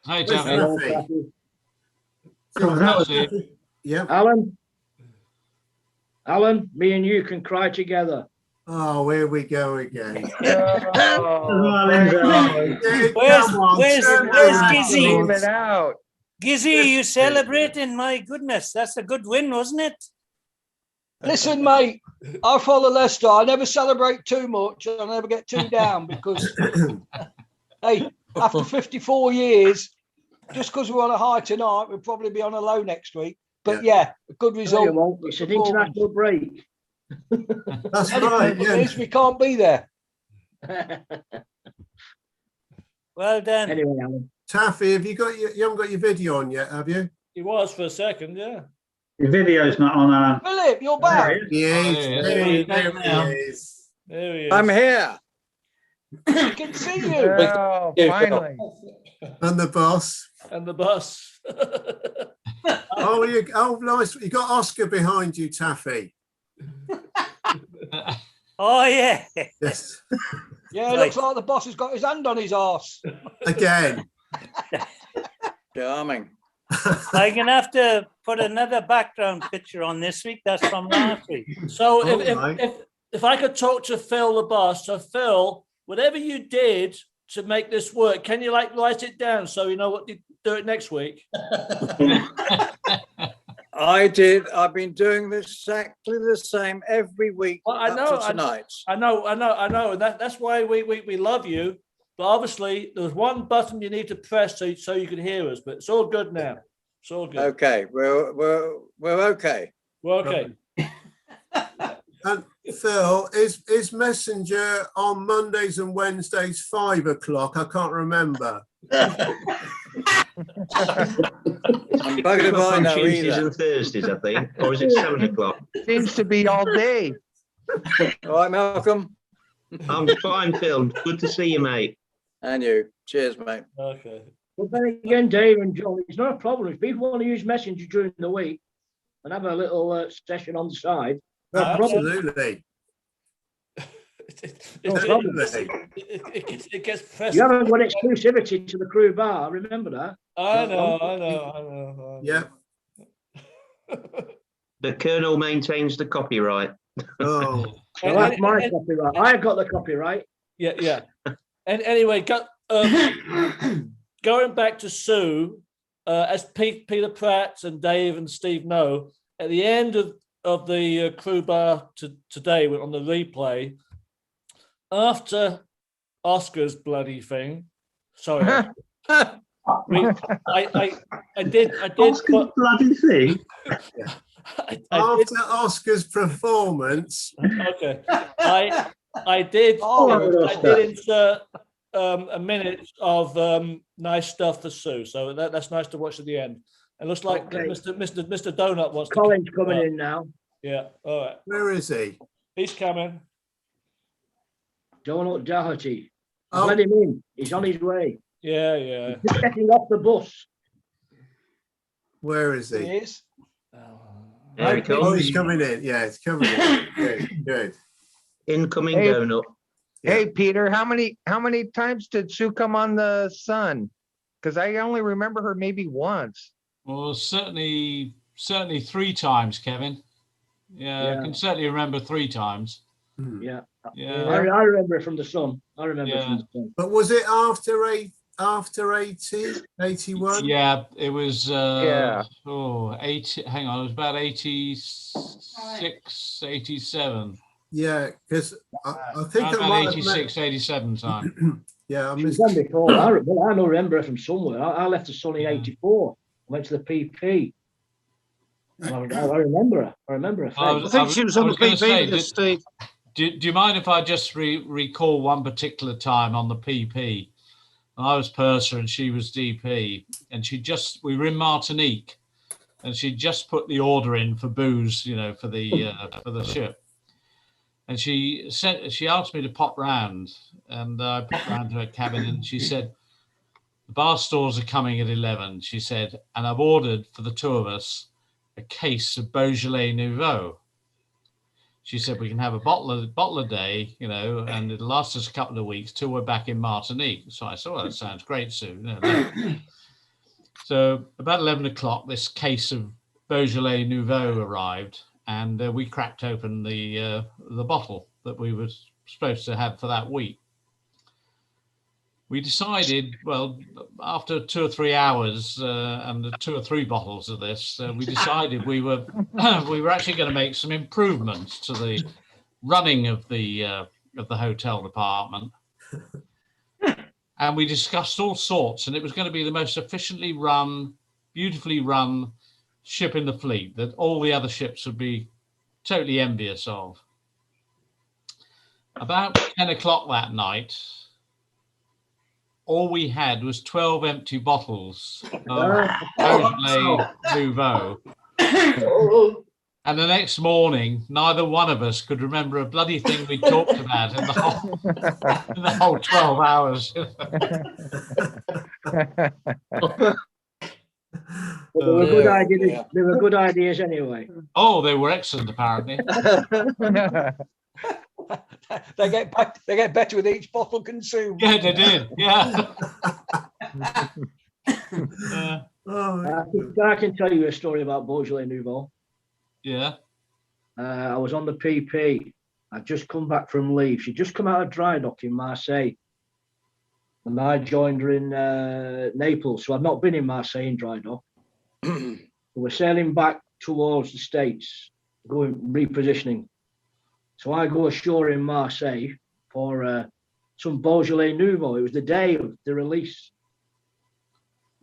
Hi, Taffy. Yeah. Alan, me and you can cry together. Oh, here we go again. Where's Gizzy? Gizzy, you celebrating? My goodness, that's a good win, wasn't it? Listen, mate, I follow Leicester. I never celebrate too much. I never get too down because, hey, after 54 years, just because we're on a high tonight, we'll probably be on a low next week. But yeah, a good result. No, you won't. It's an international break. That's right. Yeah. We can't be there. Well done. Anyway, Alan. Taffy, you haven't got your video on yet, have you? He was for a second, yeah. The video's not on. Philip, you're back. There he is. I'm here. I can see you. Oh, finally. And the boss. And the bus. Oh, nice. You got Oscar behind you, Taffy. Oh, yeah. Yes. Yeah, it looks like the boss has got his hand on his arse. Again. Charming. I'm going to have to put another background picture on this week. That's from last week. So if I could talk to Phil, the boss. So Phil, whatever you did to make this work, can you write it down so you know what to do it next week? I did. I've been doing this exactly the same every week. Well, I know. Tonight. I know. And that's why we love you. But obviously, there's one button you need to press so you can hear us. But it's all good now. It's all good. Okay, we're okay. We're okay. And Phil, is Messenger on Mondays and Wednesdays 5 o'clock? I can't remember. I'm buggered if I on know Tuesdays either. and Thursdays, I think, or is it 7 o'clock? Seems to be all day. All right, Malcolm. I'm fine, Phil. Good to see you, mate. And you. Cheers, mate. Okay. But then again, Dave and John, it's not a problem. If people want to use Messenger during the week and have a little session on the side, no problem. Absolutely. No problem. It gets pressed. You haven't got exclusivity to the crew bar, remember that? I know. Yeah. The Colonel maintains the copyright. Oh. Well, that's my copyright. I've got the copyright. Yeah. And anyway, going back to Sue, as Peter Pratt and Dave and Steve know, at the end of the crew bar today on the replay, after Oscar's bloody thing, sorry, I did Oscar's bloody thing. After Oscar's performance. Okay, I did insert a minute of nice stuff for Sue, so that's nice to watch at the end. It looks like Mr. Donut wants Colin's to coming in now. Yeah, all right. Where is he? He's coming. Donut Doherty. Let him in. He's on his way. Yeah. He's getting off the bus. Where is he? He is. There he comes. Oh, he's coming in. Yeah, it's coming in. Good. Incoming Hey. Donut. Hey, Peter, how many times did Sue come on the Sun? Because I only remember her maybe once. Well, certainly 3 times, Kevin. Yeah, I can certainly remember 3 times. Yeah. Yeah. I remember it from the Sun. I remember it from the Sun. But was it after 81? Yeah, it was. Yeah. 80. Hang on, it was about 86, 87. Yeah, because I think I About might have 86, 87 time. Yeah, I She's missed. done before. I remember her from somewhere. I left the Sun in '84. I went to the PP. I remember her. I remember her. I think she was on the PP with Steve. Do you mind if I just recall one particular time on the PP? I was purser and she was DP, and we were in Martinique, and she just put the order in for booze, for the ship. And she asked me to pop round, and I popped round to her cabin, and she said, "The bar stores are coming at 11." She said, "and I've ordered for the 2 of us a case of Beaujolais Nouveau." She said, "We can have a bottle a day, and it'll last us a couple of weeks till we're back in Martinique." So I said, "Well, that sounds great, Sue." So about 11 o'clock, this case of Beaujolais Nouveau arrived, and we cracked open the bottle that we were supposed to have for that week. We decided, well, after 2 or 3 hours and the 2 or 3 bottles of this, we decided we were actually going to make some improvements to the running of the hotel department. And we discussed all sorts, and it was going to be the most efficiently run, beautifully run ship in the fleet that all the other ships would be totally envious of. About 10 o'clock that night, all we had was 12 empty bottles of Beaujolais Nouveau. And the next morning, neither one of us could remember a bloody thing we talked about in the whole 12 hours. But they were good ideas. They were good ideas anyway. Oh, they were excellent, apparently. They get better with each bottle consumed. Yeah, they did. Yeah. I can tell you a story about Beaujolais Nouveau. Yeah. I was on the PP. I'd just come back from leave. She'd just come out of dry dock in Marseille. And I joined her in Naples. So I've not been in Marseille in dry dock. We're sailing back towards the States, going repositioning. So I go ashore in Marseille for some Beaujolais Nouveau. It was the day of the release.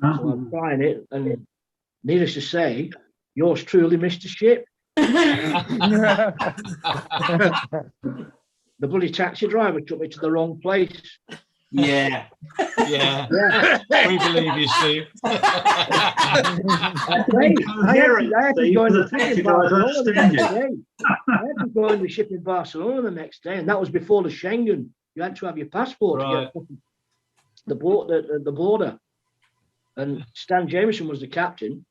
So I'm trying it, and needless to say, yours truly missed the ship. The bloody taxi driver took me to the wrong place. Yeah. Yeah. We believe you, Steve. I had to go in the ship in Barcelona the next day. I had to go in the ship in Barcelona the next day, and that was before the Schengen. You had to have your passport to get the border. And Stan Jameson was the captain.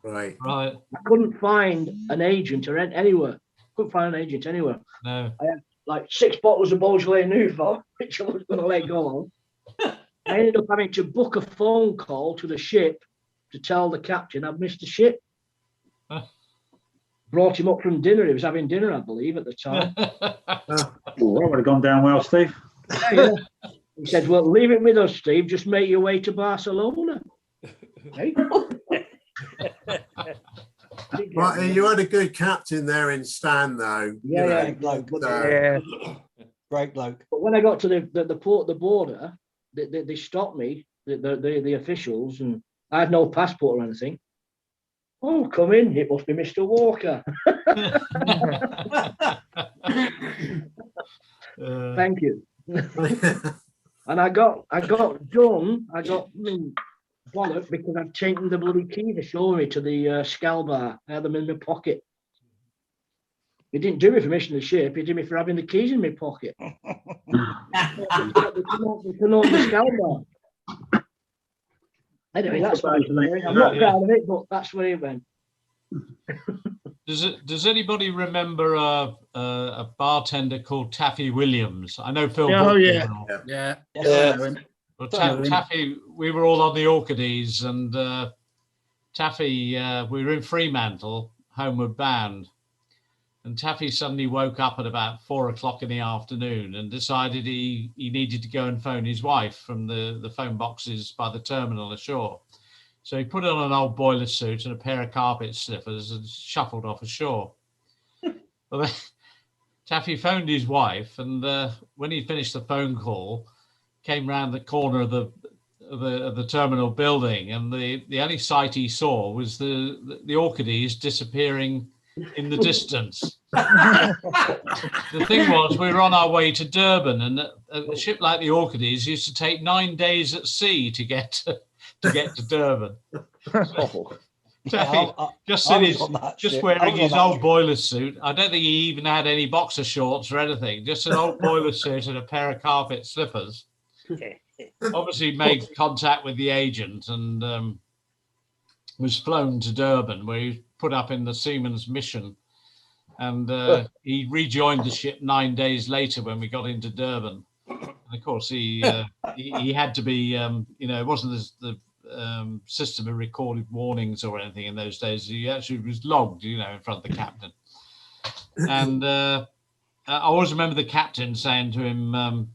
Right. Right. I couldn't find an agent or anywhere. Couldn't find an agent anywhere. No. I had like 6 bottles of Beaujolais Nouveau, which I was going to let go on. I ended up having to book a phone call to the ship to tell the captain I'd missed the ship. Brought him up from dinner. He was having dinner, I believe, at the time. That would have gone down well, Steve. Yeah. He said, well, leave it with us, Steve. Just make your way to Barcelona. Hey? Right, you had a good captain there in Stan, though. Yeah, you know, Great bloke. But when I got to the border, they stopped me, the officials, and I had no passport or anything. Oh, come in! It must be Mr. Walker. Thank you. And I got done. I got bollocked because I'd taken the bloody keys ashore me to the Scal bar. I had them in my pocket. He didn't do me for missing the ship. He did me for having the keys in my pocket. They can own the Scal bar. Anyway, that's what I'm not proud of it, but that's where it went. Does anybody remember a bartender called Taffy Williams? I know Phil. Oh, yeah. Yeah. Well, Yeah. Taffy, we were all on the Orchides, and Taffy, we were in Fremantle, homeward bound, and Taffy suddenly woke up at about 4 o'clock in the afternoon and decided he needed to go and phone his wife from the phone boxes by the terminal ashore. So he put on an old boiler suit and a pair of carpet slippers and shuffled off ashore. Well, then, Taffy phoned his wife, and when he finished the phone call, came round the corner of the terminal building, and the only sight he saw was the Orchides disappearing in the distance. The thing was, we were on our way to Durban, and a ship like the Orchides used to take 9 days at sea to get to Durban. Taffy, just wearing his old boiler suit. I don't think he even had any boxer shorts or anything. Just an old boiler suit and a pair of carpet slippers. Obviously made contact with the agent and was flown to Durban, where he was put up in the Seamen's Mission, and he rejoined the ship 9 days later when we got into Durban. And of course he had to be it wasn't the system of recorded warnings or anything in those days. He actually was logged in front of the captain. And I always remember the captain saying to him,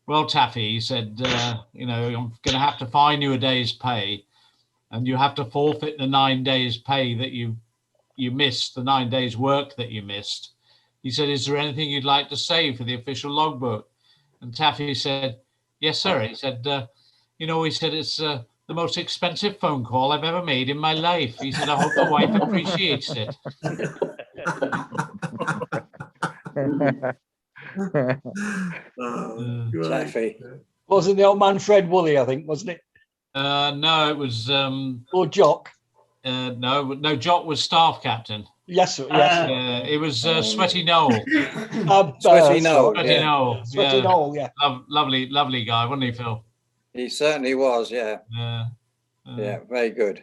well, Taffy, he said, I'm going to have to fine you a day's pay, and you have to forfeit the 9 days pay that you missed, the 9 days work that you missed. He said, is there anything you'd like to say for the official logbook? And Taffy said, yes, sir. He said, he said, it's the most expensive phone call I've ever made in my life. He said, I hope the wife appreciates it. Taffy. Wasn't the old man Fred Woolley, I think, wasn't it? No, it was or Jock. No, Jock was staff captain. Yes, sir. Yes. It was Sweaty Noel. Sweaty Noel. Sweaty Noel. Sweaty Noel, yeah. Lovely guy, wasn't he, Phil? He certainly was, yeah. Yeah, very good.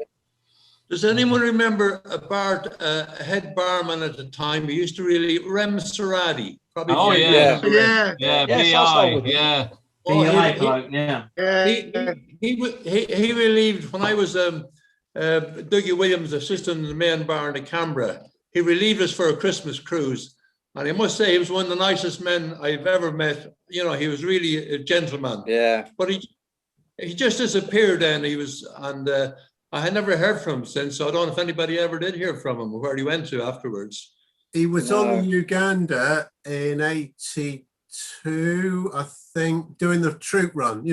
Does anyone remember a head barman at the time? He used to really Rem Serrati. Probably. Oh yeah. BI, yeah. He relieved when I was Dougie Williams' assistant in the main bar in Canberra. He relieved us for a Christmas cruise, and I must say he was one of the nicest men I've ever met. He was really a gentleman. Yeah. But he just disappeared, and I had never heard from him since. So I don't know if anybody ever did hear from him or where he went to afterwards. He was on Uganda in '82, I think, doing the troop run,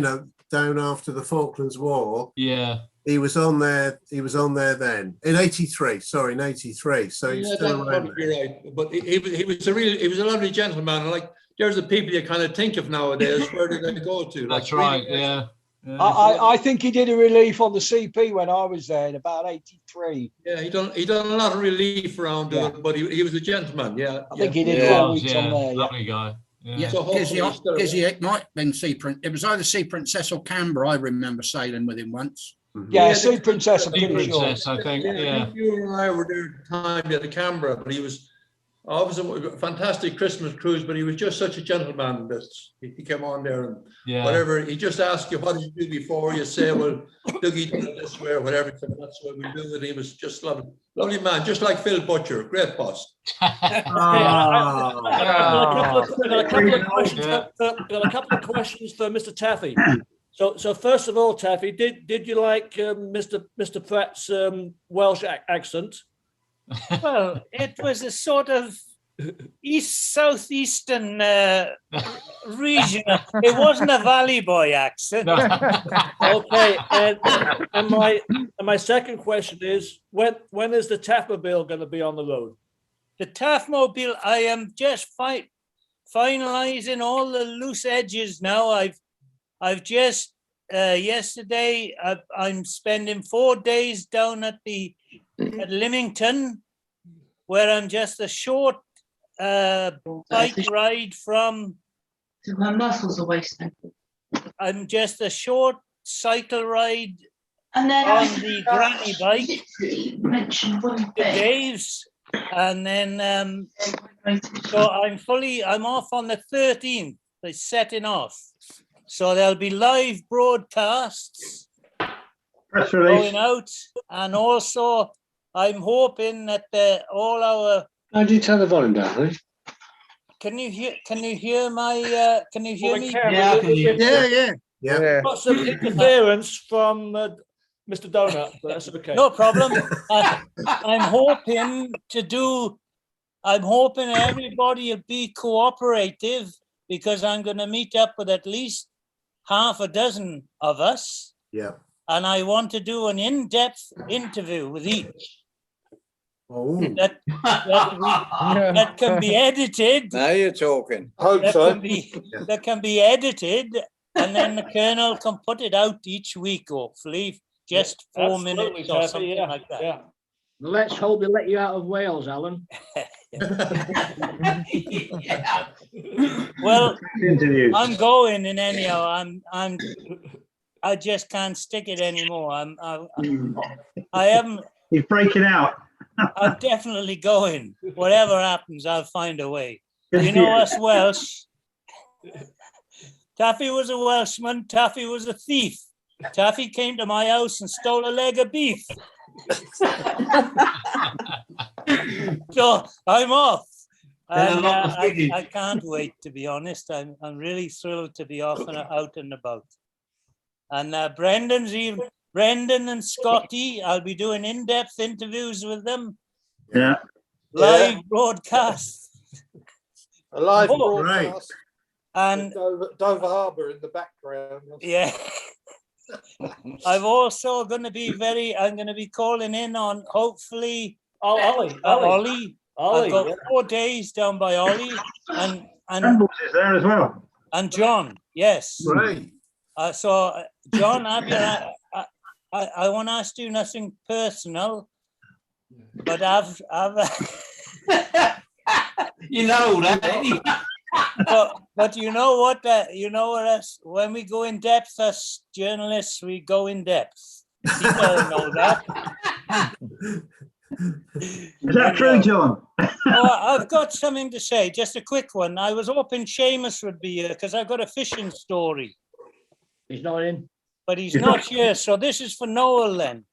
down after the Falklands War. Yeah. He was on there. He was on there then in '83. Sorry, in '83. So he's still around. You're right. But he was a lovely gentleman. And like there's the people you kind of think of nowadays. Where do they go to? That's right. Yeah. I think he did a relief on the CP when I was there in about '83. Yeah, he done a lot of relief around, but he was a gentleman. Yeah, I think he did 4 weeks on there. Lovely guy. Yeah, So hopefully Gizzy, it might have been Sea Prince. It was either Sea Princess or Canberra. I remember sailing with him once. Yeah, Sea Princess, I'm Sea pretty sure. Princess, I think. Yeah. You and I were there at the time at the Canberra, but he was obviously a fantastic Christmas cruise, but he was just such a gentleman that he came on there and whatever. He just asked you, what did you do before? You say, well, Dougie did it this way or whatever. So that's what we do. And he was just lovely. Lovely man, just like Phil Butcher, great boss. Got a couple of questions for Mr. Taffy. So first of all, Taffy, did you like Mr. Pratt's Welsh accent? Well, it was a sort of southeastern region. It wasn't a Valley Boy accent. Okay, and my second question is, when is the Taffmobile going to be on the road? The Taffmobile, I am just finalizing all the loose edges now. I've just yesterday I'm spending 4 days down at Lymington, where I'm just a short bike ride from. My muscles are wasting. I'm just a short cycle ride and then on the granny bike to Dave's, and then so I'm off on the 13th. They're setting off, so there'll be live broadcasts going out, and also I'm hoping that all our. How do you turn the volume down, please? Can you hear my? Can you hear me? Yeah, I can hear. Yeah. Got some interference from Mr. Donut, but that's okay. No problem. I'm hoping everybody will be cooperative, because I'm going to meet up with at least half a dozen of us. Yeah. And I want to do an in-depth interview with each. Oh. That can be edited. Now you're talking. That can be edited, and then the Colonel can put it out each week, hopefully, just 4 minutes or something like that. Yeah. Let's hope they let you out of Wales, Alan. Well, I'm going in anyhow. I just can't stick it anymore. I haven't. He's breaking out. I'm definitely going. Whatever happens, I'll find a way. You know us Welsh. Taffy was a Welshman. Taffy was a thief. Taffy came to my house and stole a leg of beef. So I'm off. And, I can't wait, to be honest. I'm really thrilled to be off and out and about. And Brendan and Scotty, I'll be doing in-depth interviews with them. Yeah. Live broadcasts. A live broadcast. And Dover Harbour in the background. Yeah. I'm also going to be I'm going to be calling in on, hopefully, Ollie. I've got 4 days down by Ollie. And Trembles is there as well. And John, yes. Right. So, John, I won't ask you nothing personal, but I've you know that. But you know what? When we go in depth as journalists, we go in depth. People know that. Is that true, John? I've got something to say. Just a quick one. I was hoping Seamus would be here because I've got a fishing story. He's not in. But he's not here. So this is for Noel then.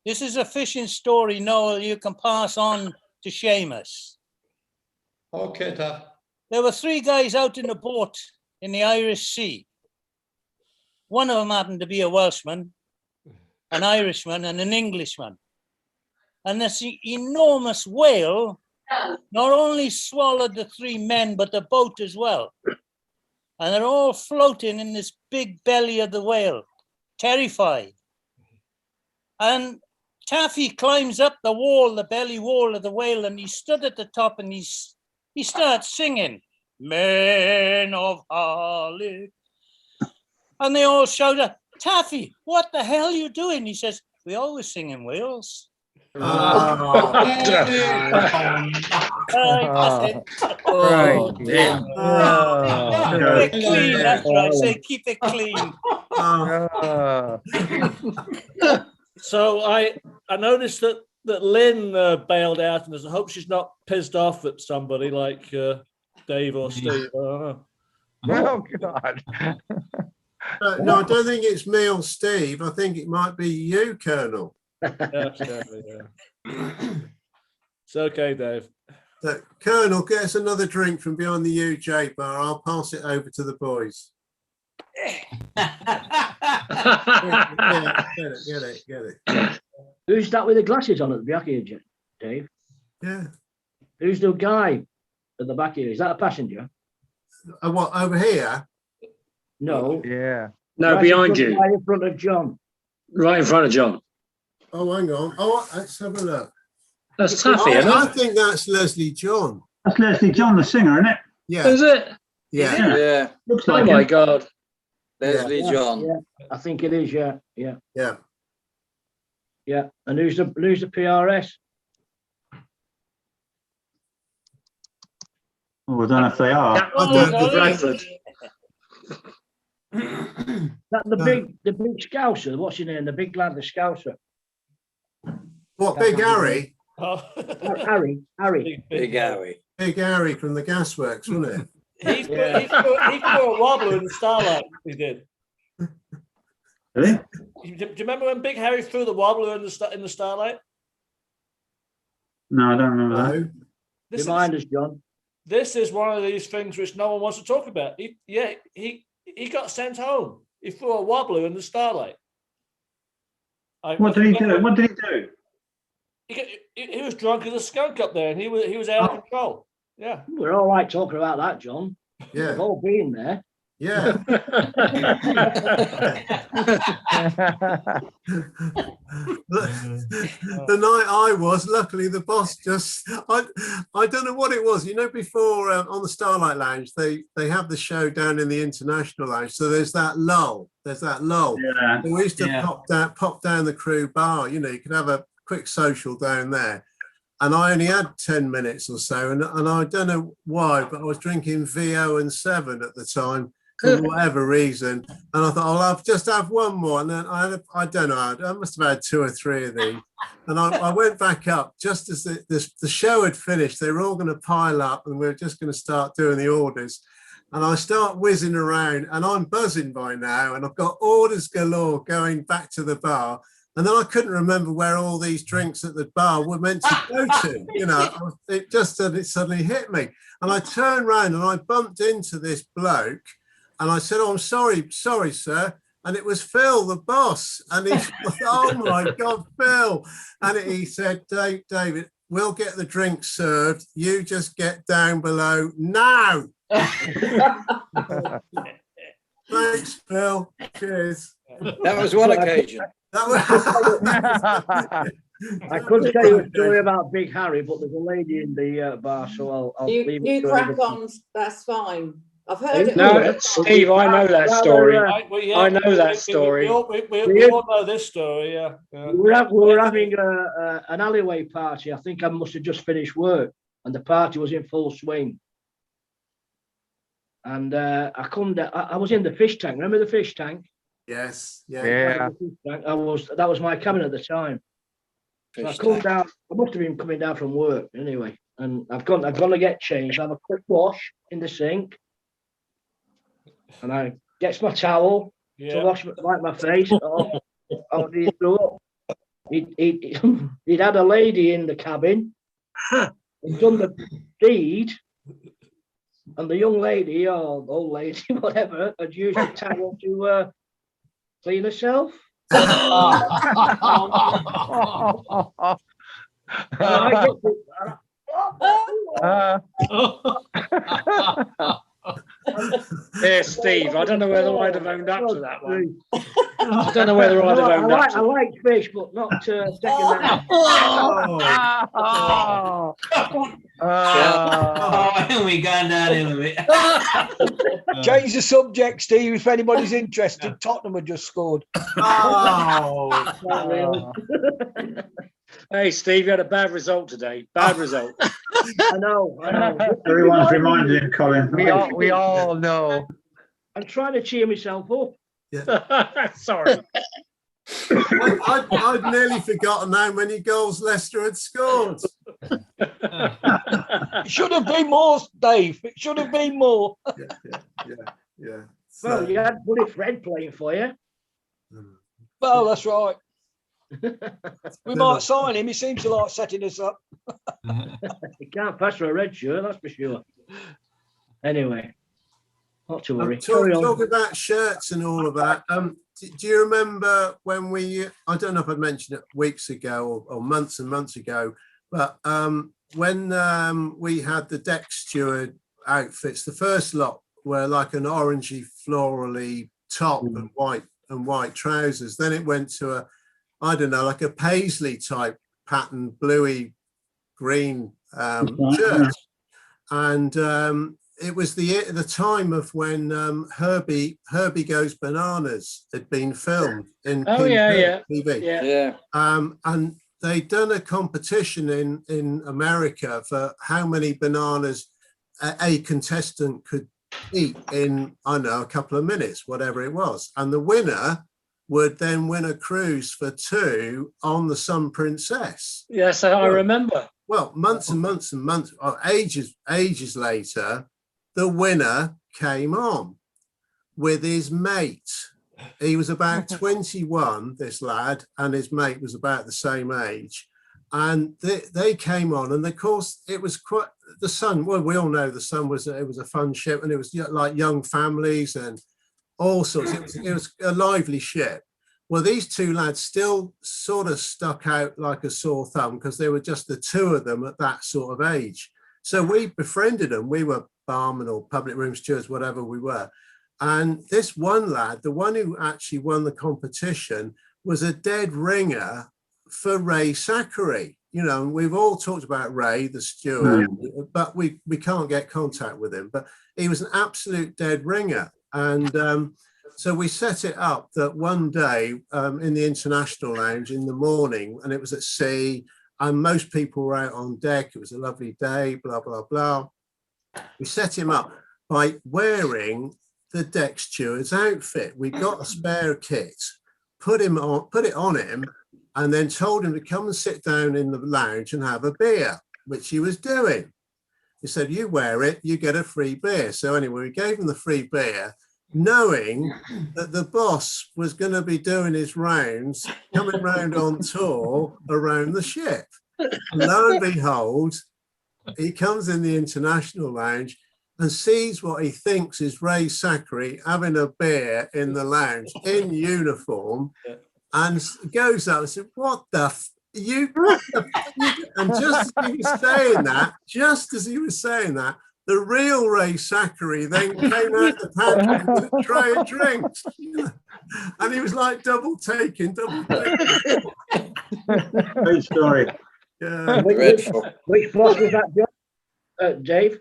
This is a fishing story, Noel, you can pass on to Seamus. Okay, Taff. There were 3 guys out in a boat in the Irish Sea. One of them happened to be a Welshman, an Irishman, and an Englishman. And this enormous whale not only swallowed the 3 men, but the boat as well. And they're all floating in this big belly of the whale, terrified. And Taffy climbs up the wall, the belly wall of the whale, and he stood at the top and he starts singing. men of Harlech. And they all shouted, Taffy, what the hell are you doing? He says, we always sing in Wales. Right, damn. Keep it clean, that's what I say, keep it clean. So I noticed that Lynn bailed out, and I hope she's not pissed off at somebody like Dave or Steve. I don't know. Oh God. No, I don't think it's me or Steve. I think it might be you, Colonel. Yeah. It's okay, Dave. Colonel, get us another drink from behind the UJ bar. I'll pass it over to the boys. Get it. Who's that with the glasses on at the back here, Dave? Yeah. Who's the guy at the back here? Is that a passenger? What, over here? No. Yeah. No, behind you. Right in front of John. Right in front of John. Oh, hang on. Oh, let's have a look. That's Taffy, isn't I it? think that's Leslie John. That's Leslie John, the singer, isn't it? Yeah. Is it? Yeah. Yeah. Looks Oh like my him. God. Leslie Yeah, John. Yeah, I think it is. Yeah. Yeah. And who's the PRS? Oh, I don't know if they are. Bradford. That the big Scouser. What's his name? The big lad, the Scouser. What, Big Harry? Harry. Big Harry. Big Harry from the gasworks, wasn't it? He threw a wobbler in the starlight. He did. Really? Do you remember when Big Harry threw the wobbler in the starlight? No, I don't remember that. Remind us, John. This is one of these things which no one wants to talk about. He got sent home. He threw a wobbler in the starlight. What did he do? What did he do? He was drunk as a skunk up there, and he was out of control. Yeah, We're all right talking about that, John. Yeah. We've all been there. Yeah. The night I was, luckily the boss just, I don't know what it was. You know, before on the Starlight Lounge, they have the show down in the International Lounge. So there's that lull. Yeah. And we used to pop down the crew bar. You know, you could have a quick social down there. And I only had 10 minutes or so. And I don't know why, but I was drinking VO and 7 at the time. For whatever reason, and I thought, I'll just have one more, and then I don't know, I must have had 2 or 3 of these, and I went back up just as the show had finished. They were all going to pile up, and we were just going to start doing the orders, and I start whizzing around, and I'm buzzing by now, and I've got orders galore going back to the bar, and then I couldn't remember where all these drinks at the bar were meant to go to. You know, it suddenly hit me, and I turned around and I bumped into this bloke. And I said, "Oh, I'm sorry, sir." And it was Phil, the boss. And he said, "Oh my God, Phil." And he said, "David, we'll get the drinks served. You just get down below now." Thanks, Phil. Cheers. That was one occasion. I could tell you a story about Big Harry, but there's a lady in the bar, so I'll leave it. You crack on, that's fine. I've heard it. No, Steve, I know that story. I know that story. We all know this story, yeah. We were having an alleyway party. I think I must have just finished work, and the party was in full swing. And I come down. I was in the fish tank. Remember the fish tank? Yes. Yeah. That was my cabin at the time. So I come down. I must have been coming down from work anyway, and I've gone to get changed. I have a quick wash in the sink. And I gets my towel to wash my face. He'd had a lady in the cabin and done the deed, and the young lady or old lady, whatever, had used the towel to clean herself. Yeah, Steve, I don't know whether I'd have owned up to that one. I don't know whether I'd have owned up to I like fish, but not second that. Oh, we me going down here with it. Change the subject, Steve, if anybody's interested. Tottenham had just scored. Oh. Hey, Steve, you had a bad result today. Bad result. I know. Everyone's reminded him, Colin. We all know. I'm trying to cheer myself up. Sorry. I'd nearly forgotten how many goals Leicester had scored. It should have been more, Dave. It should have been more. Yeah. Well, you had Buddy Fred playing for you. Well, that's right. We might sign him. He seems to like setting us up. You can't pass for a red shirt, that's for sure. Anyway, not to worry. Talk about shirts and all of that. Do you remember when I don't know if I mentioned it weeks ago or months and months ago, but when we had the deck steward outfits, the first lot were like an orangey florally top and white trousers. Then it went to like a paisley type pattern, bluey green shirt. And it was the time of when Herbie Goes Bananas had been filmed in TV. Yeah. And they'd done a competition in America for how many bananas a contestant could eat in, I don't know, a couple of minutes, whatever it was. And the winner would then win a cruise for 2 on the Sun Princess. Yes, I remember. Well, months and months and months, or ages later, the winner came on with his mate. He was about 21, this lad, and his mate was about the same age. And they came on, and of course, it was quite the Sun. Well, we all know the Sun was a fun ship, and it was like young families and all sorts. It was a lively ship. Well, these 2 lads still sort of stuck out like a sore thumb because they were just the 2 of them at that sort of age. So we befriended them. We were barman or public room stewards, whatever we were. And this one lad, the one who actually won the competition, was a dead ringer for Ray Zachary. You know, we've all talked about Ray, the steward, but we can't get contact with him. But he was an absolute dead ringer. And so we set it up that one day in the International Lounge in the morning, and it was at sea, and most people were out on deck. It was a lovely day, blah, blah, blah. We set him up by wearing the deck steward's outfit. We got a spare kit, put it on him, and then told him to come and sit down in the lounge and have a beer, which he was doing. He said, you wear it, you get a free beer. So anyway, we gave him the free beer, knowing that the boss was going to be doing his rounds, coming round on tour around the ship. And lo and behold, he comes in the International Lounge and sees what he thinks is Ray Zachary having a beer in the lounge in uniform, and goes up and said, what the and just as he was saying that, the real Ray Zachary then came out the pantry with a tray of drinks. And he was like double taking. Great story. Yeah. Which boss was that, John? Dave?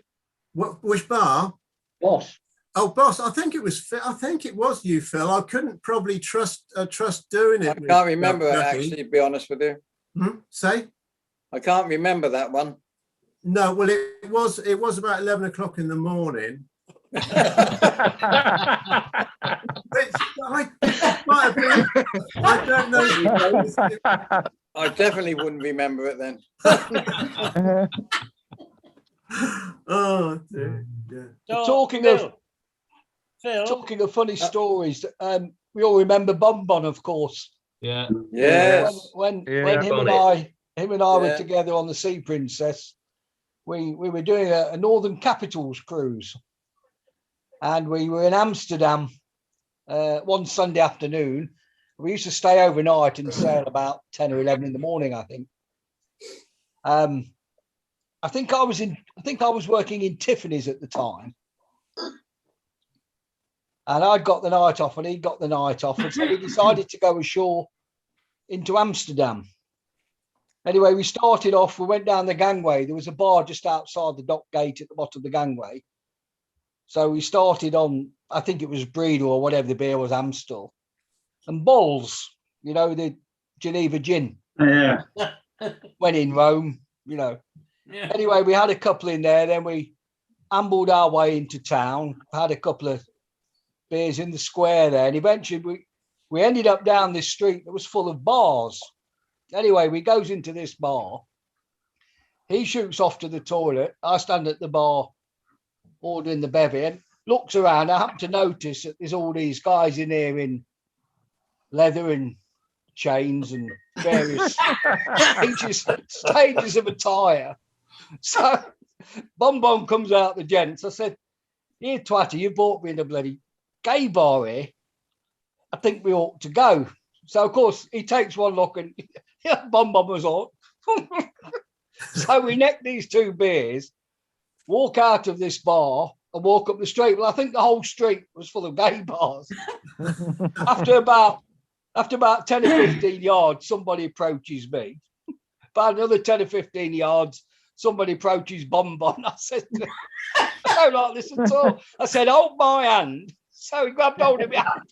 Which bar? Boss. Oh, boss! I think it was. I think it was you, Phil. I couldn't probably trust doing it. I can't remember it, actually, to be honest with you. Say? I can't remember that one. No, well, it was about 11 o'clock in the morning. Which I don't know. I definitely wouldn't remember it then. Oh, dear. Yeah. So, talking of funny stories, we all remember Bonbon, of course. Yeah. Yes. When him and I were together on the Sea Princess, we were doing a Northern Capitals cruise, and we were in Amsterdam one Sunday afternoon. We used to stay overnight and sail about 10 or 11 in the morning, I think. I think I was working in Tiffany's at the time, and I got the night off, and he got the night off, and so we decided to go ashore into Amsterdam. Anyway, we started off, we went down the gangway. There was a bar just outside the dock gate at the bottom of the gangway. So we started on, I think it was Breedel or whatever the beer was, Amstel. And Balls, you know, the Geneva gin. Yeah. When in Rome, you know. Yeah. Anyway, we had a couple in there. Then we ambled our way into town, had a couple of beers in the square there. And eventually we ended up down this street that was full of bars. Anyway, we goes into this bar. He shoots off to the toilet. I stand at the bar ordering the bevy and looks around. I happen to notice that there's all these guys in here in leather and chains and various stages of attire. So Bon comes out the gents. I said, "Here, twatty, you brought me in a bloody gay bar here. I think we ought to go." So of course he takes one look and Bon was on. So we neck these 2 beers, walk out of this bar and walk up the street. Well, I think the whole street was full of gay bars. After about 10 or 15 yards, somebody approaches me. About another 10 or 15 yards, somebody approaches Bon. I said, "I don't like this at all." I said, "Hold my hand." So he grabbed hold of my hand.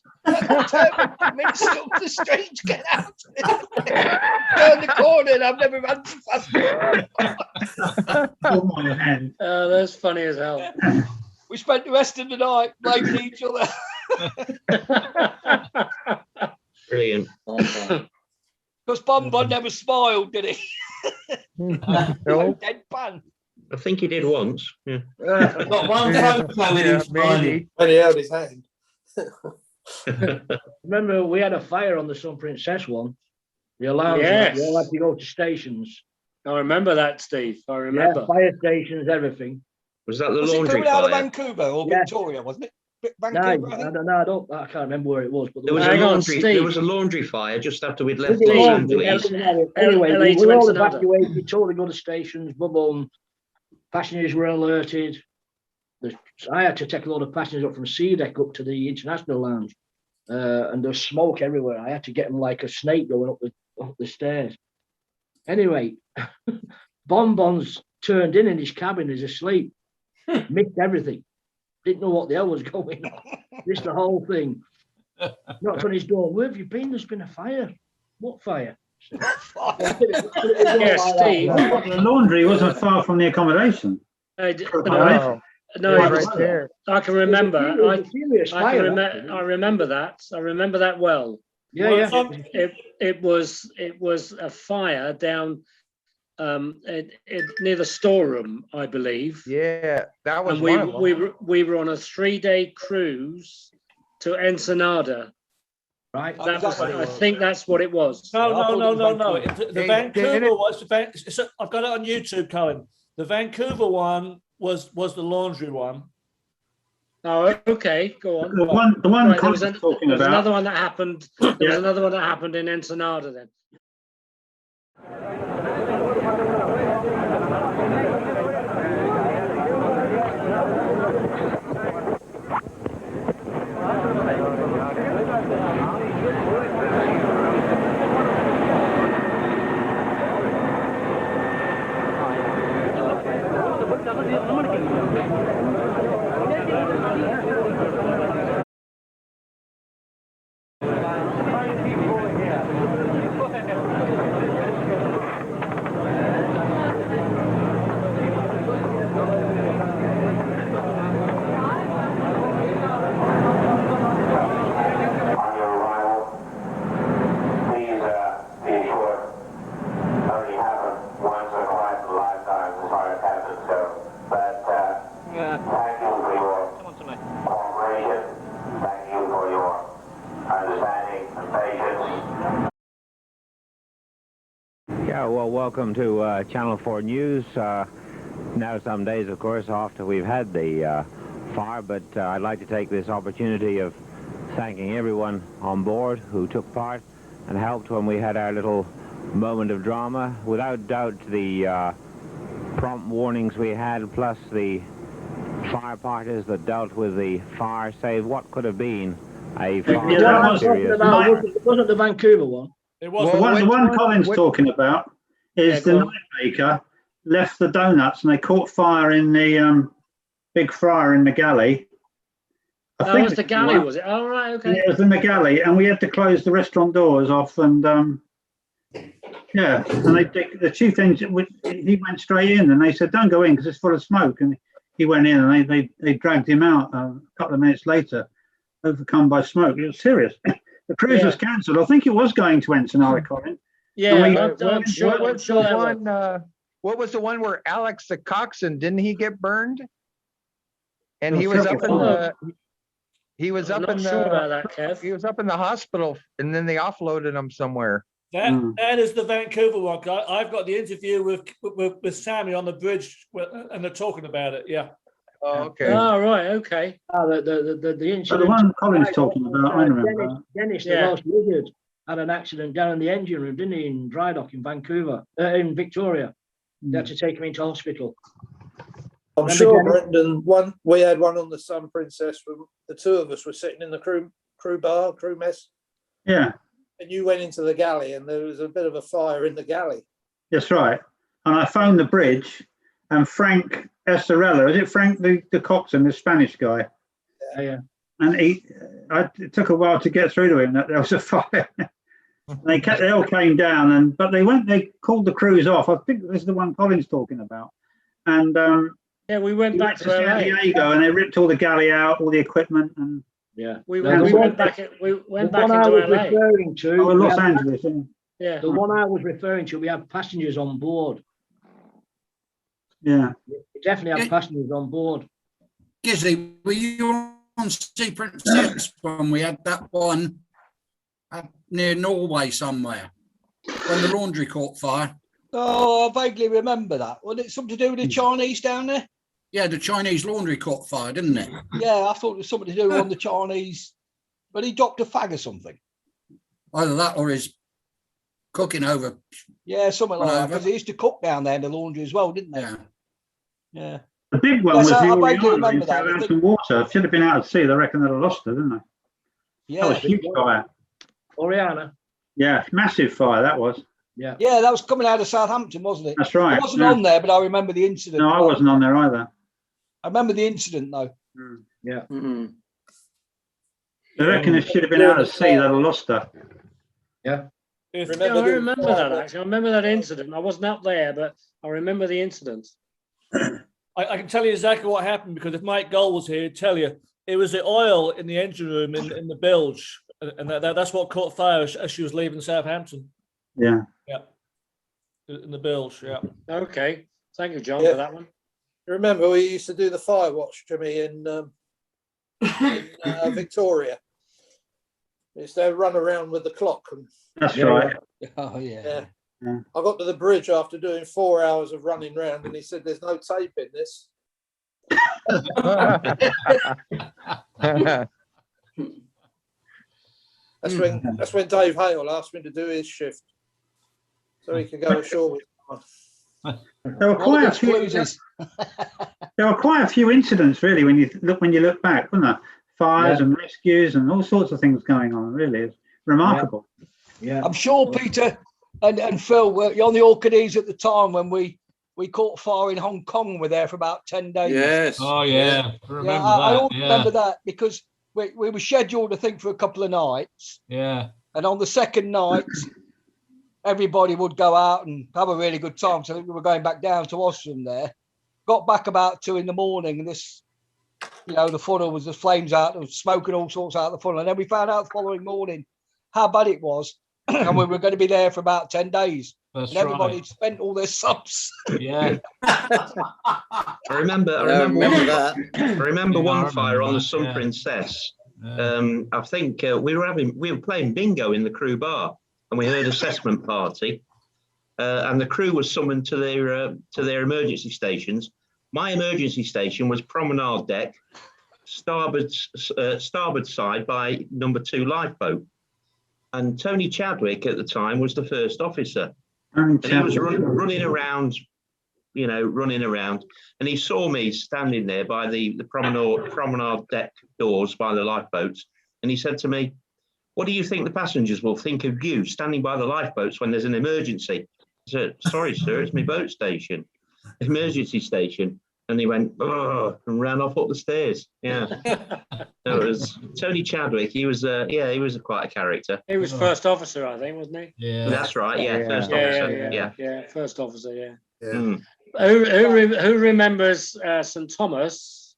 Minutes up the street to get out. Turn the corner and I've never run so fast. Hold my hand. Oh, that's funny as hell. We spent the rest of the night blaming each other. Brilliant. Because Bon never smiled, did he? No. Deadpan. I think he did once. Yeah. I've got one photo with him smiling. When he held his hand. Remember, we had a fire on the Sun Princess one. The alarms, Yes. we all had to go to stations. I remember that, Steve. I remember. Yeah, fire stations, everything. Was that the Was it laundry coming out of fire? Vancouver or Yeah. Victoria, wasn't it? No, Vancouver, I think. I can't remember where it was. But There was a Hang on, laundry. Steve. There was a laundry fire just after we'd left Did Los it? Angeles. Anyway, LA we to were all Ensenada. evacuated, told to go to stations, bubble. Passengers were alerted. I had to take a lot of passengers up from C deck up to the international lounge, and there's smoke everywhere. I had to get them like a snake going up the stairs. Anyway, Bon's turned in his cabin, he's asleep, missed everything, didn't know what the hell was going on, missed the whole thing. Knocked on his door. "Where have you been? There's been a fire." "What fire?" Yes, Steve. The laundry wasn't far from the accommodation. No, Right there. I can remember. It was a serious I fire, I remember that. I remember that well. Yeah. It was a fire down near the storeroom, I believe. Yeah, that was And one of them. we were on a 3-day cruise to Ensenada. Right. That was, I think that's what it was. No. The Hey, Vancouver did it- was I've got it on YouTube, Colin. The Vancouver one was the laundry one. Oh, okay, go on. The one Right, Colin's talking there was about. another one that happened. There was Yeah. another one that happened in Ensenada then. Yeah, well, welcome to Channel 4 News. Now some days, of course, after we've had the fire, but I'd like to take this opportunity of thanking everyone on board who took part and helped when we had our little moment of drama. Without doubt, the prompt warnings we had, plus the firefighter's that dealt with the fire, saved what could have been a far more serious. It wasn't the Vancouver one. It The one Colin's talking about is the night baker left the donuts and they caught fire in the big fryer in the galley. Oh, it was the galley, was it? Oh, right, okay. Yeah, it was in the galley, and we had to close the restaurant doors off. And yeah, and the chief engineer, he went straight in, and they said, "Don't go in because it's full of smoke." And he went in, and they dragged him out a couple of minutes later, overcome by smoke. It was serious. The cruise was cancelled. I think it was going to Ensenada, Colin. Yeah, I'm sure. What was the one where Alex the coxswain, didn't he get burned? And he was up in the. He was up in the. Sure about that, Kev. He was up in the hospital, and then they offloaded him somewhere. That is the Vancouver one. I've got the interview with Sammy on the bridge, and they're talking about it. Yeah. Oh, okay. Oh, right. Okay. The incident. The one Colin's talking about, I remember. Dennis, the Welsh wizard, had an accident down in the engine room, didn't he, in dry dock in Vancouver, in Victoria. They had to take him into hospital. I'm sure, Brendan, we had one on the Sun Princess. The two of us were sitting in the crew mess. Yeah. And you went into the galley, and there was a bit of a fire in the galley. That's right. And I phoned the bridge, and Frank Estorella, is it Frank the coxswain, the Spanish guy? Yeah. And it took a while to get through to him that there was a fire. They all came down, but they called the cruise off. I think this is the one Colin's talking about. And yeah, we went back to San Diego, and they ripped all the galley out, all the equipment, and we went back into LA. Los Angeles. Yeah. The one I was referring to, we had passengers on board. Yeah. We definitely had passengers on board. Gizzy, were you on Sea Princess when we had that one near Norway somewhere when the laundry caught fire? Oh, I vaguely remember that. Was it something to do with the Chinese down there? Yeah, the Chinese laundry caught fire, didn't it? Yeah, I thought it was something to do on the Chinese, but he dropped a fag or something. Either that or his cooking over. Yeah, something like that. Because they used to cook down there in the laundry as well, didn't they? Yeah. The big one was the Oriana in Southampton Water. Should have been out at sea. I reckon they'd have lost her, didn't they? Yeah. That was a huge fire. Oriana. Yeah, massive fire that was. Yeah. Yeah, that was coming out of Southampton, wasn't it? That's right. I wasn't on there, but I remember the incident. No, I wasn't on there either. I remember the incident though. Yeah. I reckon it should have been out at sea. They'd have lost her. Yeah. I remember that actually. I remember that incident. I wasn't up there, but I remember the incident. I can tell you exactly what happened because if Mike Gold was here, he'd tell you it was the oil in the engine room in the bilge, and that's what caught fire as she was leaving Southampton. Yeah. Yeah. In the bilge. Yeah. Okay. Thank you, John, for that one. Remember, we used to do the fire watch, Jimmy, in Victoria. We used to run around with the clock. That's right. Oh, yeah. I got to the bridge after doing 4 hours of running round, and he said, "There's no tape in this." That's when Dave Hale asked me to do his shift, so he could go ashore with me. There were quite a few incidents, really, when you look back, weren't there? Fires and rescues and all sorts of things going on. Really, it's remarkable. Yeah. I'm sure Peter and Phil were on the Orchidees at the time when we caught fire in Hong Kong. We're there for about 10 days. Yes. Oh yeah. I remember that. I remember that because we were scheduled, I think, for a couple of nights. Yeah. And on the second night, everybody would go out and have a really good time. So we were going back down to Ostrom there. Got back about 2 a.m, and this, the funnel was the flames out, there was smoke and all sorts out of the funnel. And then we found out the following morning how bad it was. And we were going to be there for about 10 days. That's and everybody had spent all their subs. Yeah. I remember one fire on the Sun Princess. I think we were playing bingo in the crew bar, and we heard assessment party, and the crew was summoned to their emergency stations. My emergency station was promenade deck, starboard side by number 2 lifeboat, and Tony Chadwick at the time was the first officer. And he was running around, and he saw me standing there by the promenade deck doors by the lifeboats, and he said to me, "What do you think the passengers will think of you standing by the lifeboats when there's an emergency?" said, sorry, sir, it's my boat station, emergency station. And he went, oh, and ran off up the stairs. Yeah. So it was Tony Chadwick. He was, he was quite a character. He was first officer, I think, wasn't he? Yeah. That's right. Yeah. First officer. Yeah. First officer. Yeah. Mm. Who remembers St. Thomas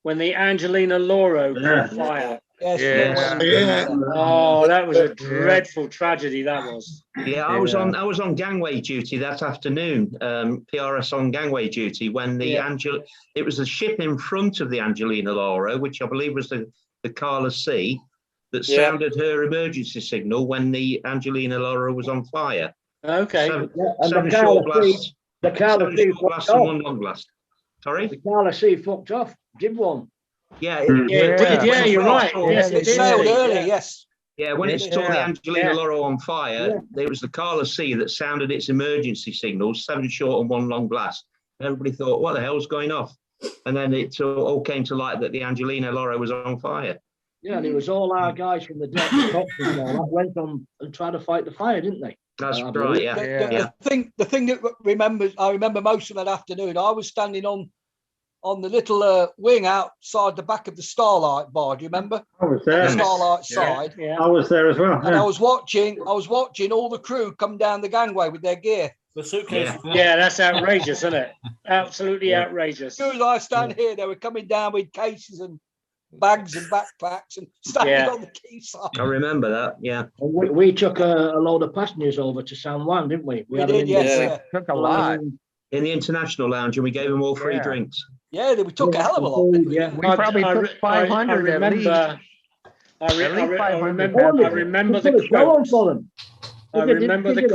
when the Angelina Lauro caught fire? Yes. Oh, that was a dreadful tragedy. That was. Yeah, I was on gangway duty that afternoon. PRS on gangway duty when the it was the ship in front of the Angelina Lauro, which I believe was the Carla C, that sounded her emergency signal when the Angelina Lauro was on fire. Okay. And the Carla C fucked off. One long blast. Sorry? The Carla C fucked off. Did one. Yeah, you're right. Yes, it sailed early. Yes. Yeah, when it saw the Angelina Lauro on fire, it was the Carla C that sounded its emergency signals, 7 short and 1 long blast. Everybody thought, what the hell's going off? And then it all came to light that the Angelina Lauro was on fire. Yeah, and it was all our guys from the deck that went on and tried to fight the fire, didn't they? That's right, yeah. The thing that I remember most of that afternoon, I was standing on the little wing outside the back of the Starlight bar. Do you remember? I was there. The Starlight side. Yeah. I was there as well. And I was watching all the crew come down the gangway with their gear. The suitcase. Yeah, that's outrageous, isn't it? Absolutely outrageous. As soon as I stand here, they were coming down with cases and bags and backpacks and standing on the quayside. I remember that, yeah. We took a load of passengers over to San Juan, didn't we? We did, yes. We took a lot. In the international lounge, and we gave them all free drinks. Yeah, we took a hell of a lot. We probably took 500 at least. I remember the quote. I remember the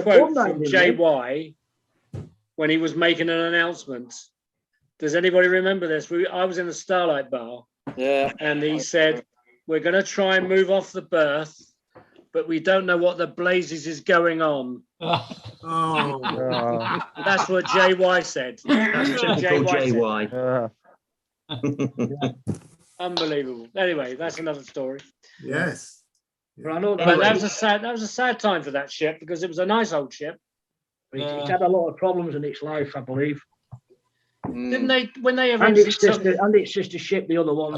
quote from JY when he was making an announcement. Does anybody remember this? I was in the Starlight bar. Yeah. And he said, we're going to try and move off the berth, but we don't know what the blazes is going on. Oh. That's what JY said. That's what JY. Unbelievable. Anyway, that's another story. Yes. But that was a sad time for that ship because it was a nice old ship. It's had a lot of problems in its life, I believe. Didn't they? When they and its sister ship, the other one,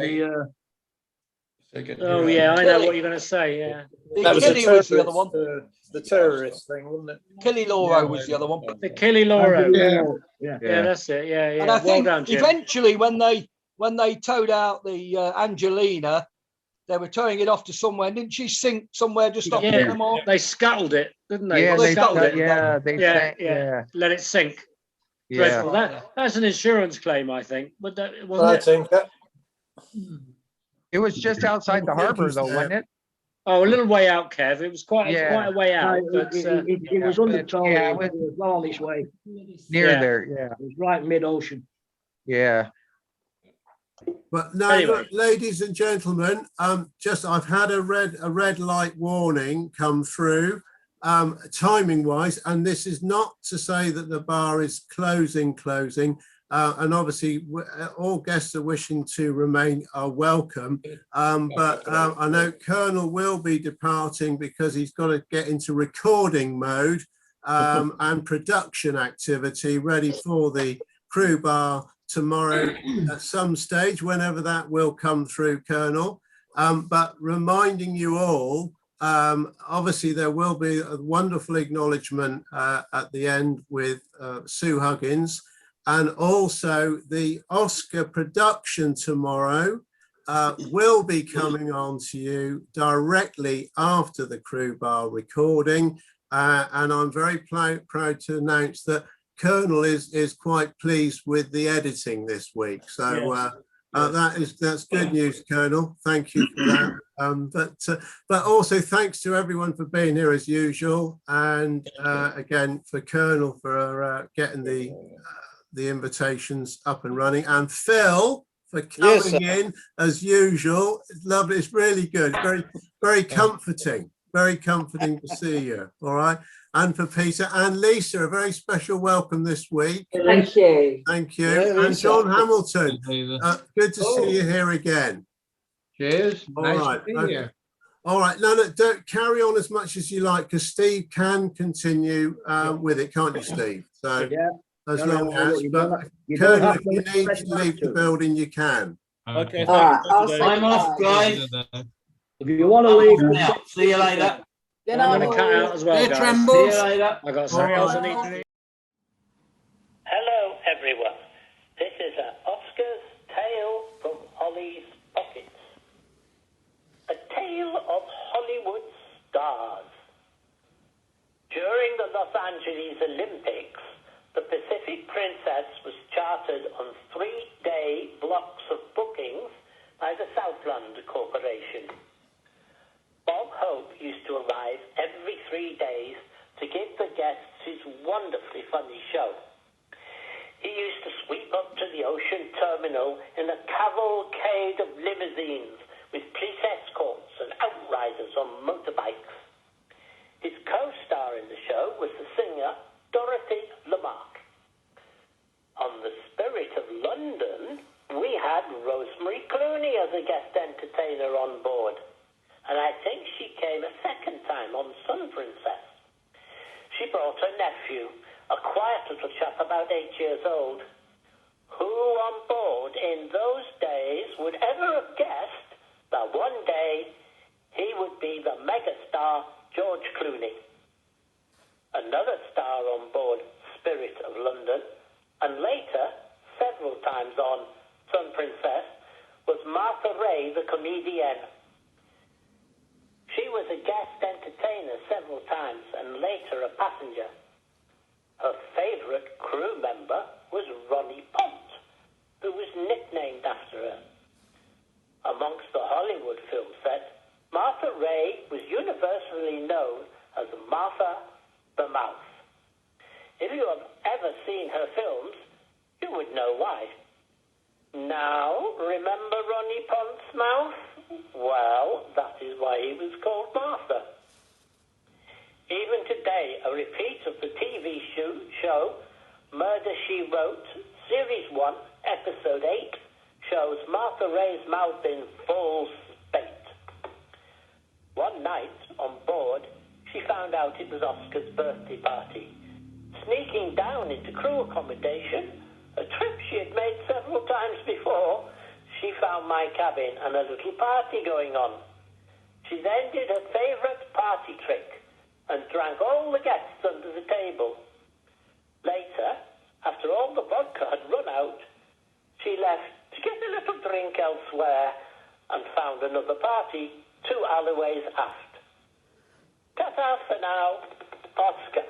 Oh yeah, I know what you're going to say. Yeah, that was the other one. The terrorist thing, wasn't it? Killy Lauro was the other one. The Killy Lauro. Yeah, that's it. Yeah. And I think eventually, when they towed out the Angelina, they were towing it off to somewhere. Didn't she sink somewhere just off the more? They scuttled it, didn't they? Yeah, they scuttled it. Yeah, let it sink. Yeah. Dreadful. That's an insurance claim, I think. But that wasn't I think that. It was just outside the harbor, though, wasn't it? Oh, a little way out, Kev. It was quite a way out. It was under tow. It was well on its way. Near there, yeah. It was right mid-ocean. Yeah. But no, look, ladies and gentlemen, I've had a red light warning come through, timing wise, and this is not to say that the bar is closing, and obviously all guests are wishing to remain are welcome. But I know Colonel will be departing because he's got to get into recording mode and production activity ready for the crew bar tomorrow at some stage, whenever that will come through, Colonel. But reminding you all, obviously there will be a wonderful acknowledgement at the end with Sue Huggins, and also the Oscar production tomorrow will be coming on to you directly after the crew bar recording. And I'm very proud to announce that Colonel is quite pleased with the editing this week. So that's good news, Colonel. Thank you for that. But also thanks to everyone for being here as usual, and again for Colonel for getting the invitations up and running, and Phil for coming in as usual. It's lovely. It's really good. Very comforting. Very comforting to see you. All right. And for Peter and Lisa, a very special welcome this week. Thank you. Thank you. Yeah, and John Hamilton, good to see you here again. Cheers. All nice right. to be here. All right, no, don't carry on as much as you like, because Steve can continue with it, can't you, Steve? So as long as, but Colonel, if you need to leave the building, you can. Okay. I'm off, guys. If you want to leave, now. See you later. I'm going to cut out as well, guys. See you later. I got something else I need to do. Hello, everyone. This is Oscar's Tale from Holly's Pockets. A tale of Hollywood stars. During the Los Angeles Olympics, the Pacific Princess was chartered on 3-day blocks of bookings by the Southland Corporation. Bob Hope used to arrive every 3 days to give the guests his wonderfully funny show. He used to sweep up to the ocean terminal in a cavalcade of limousines with police escorts and outriders on motorbikes. His co-star in the show was the singer Dorothy Lamarck. On The Spirit of London, we had Rosemary Clooney as a guest entertainer on board. And I think she came a second time on Sun Princess. She brought her nephew, a quiet little chap about 8 years old. Who on board in those days would ever have guessed that one day he would be the megastar George Clooney? Another star on board Spirit of London, and later, several times on Sun Princess, was Martha Ray, the comedienne. She was a guest entertainer several times and later a passenger. Her favourite crew member was Ronnie Pont, who was nicknamed after her. Amongst the Hollywood film set, Martha Ray was universally known as Martha the Mouth. If you have ever seen her films, you would know why. Now, remember Ronnie Pont's mouth? Well, that is why he was called Martha. Even today, a repeat of the TV show Murder, She Wrote, Series 1, Episode 8, shows Martha Ray's mouth in full spate. One night, on board, she found out it was Oscar's birthday party. Sneaking down into crew accommodation, a trip she had made several times before, she found my cabin and a little party going on. She then did her favourite party trick and drank all the guests under the table. Later, after all the vodka had run out, she left to get a little drink elsewhere and found another party 2 alleyways aft. Cut out for now, Oscar.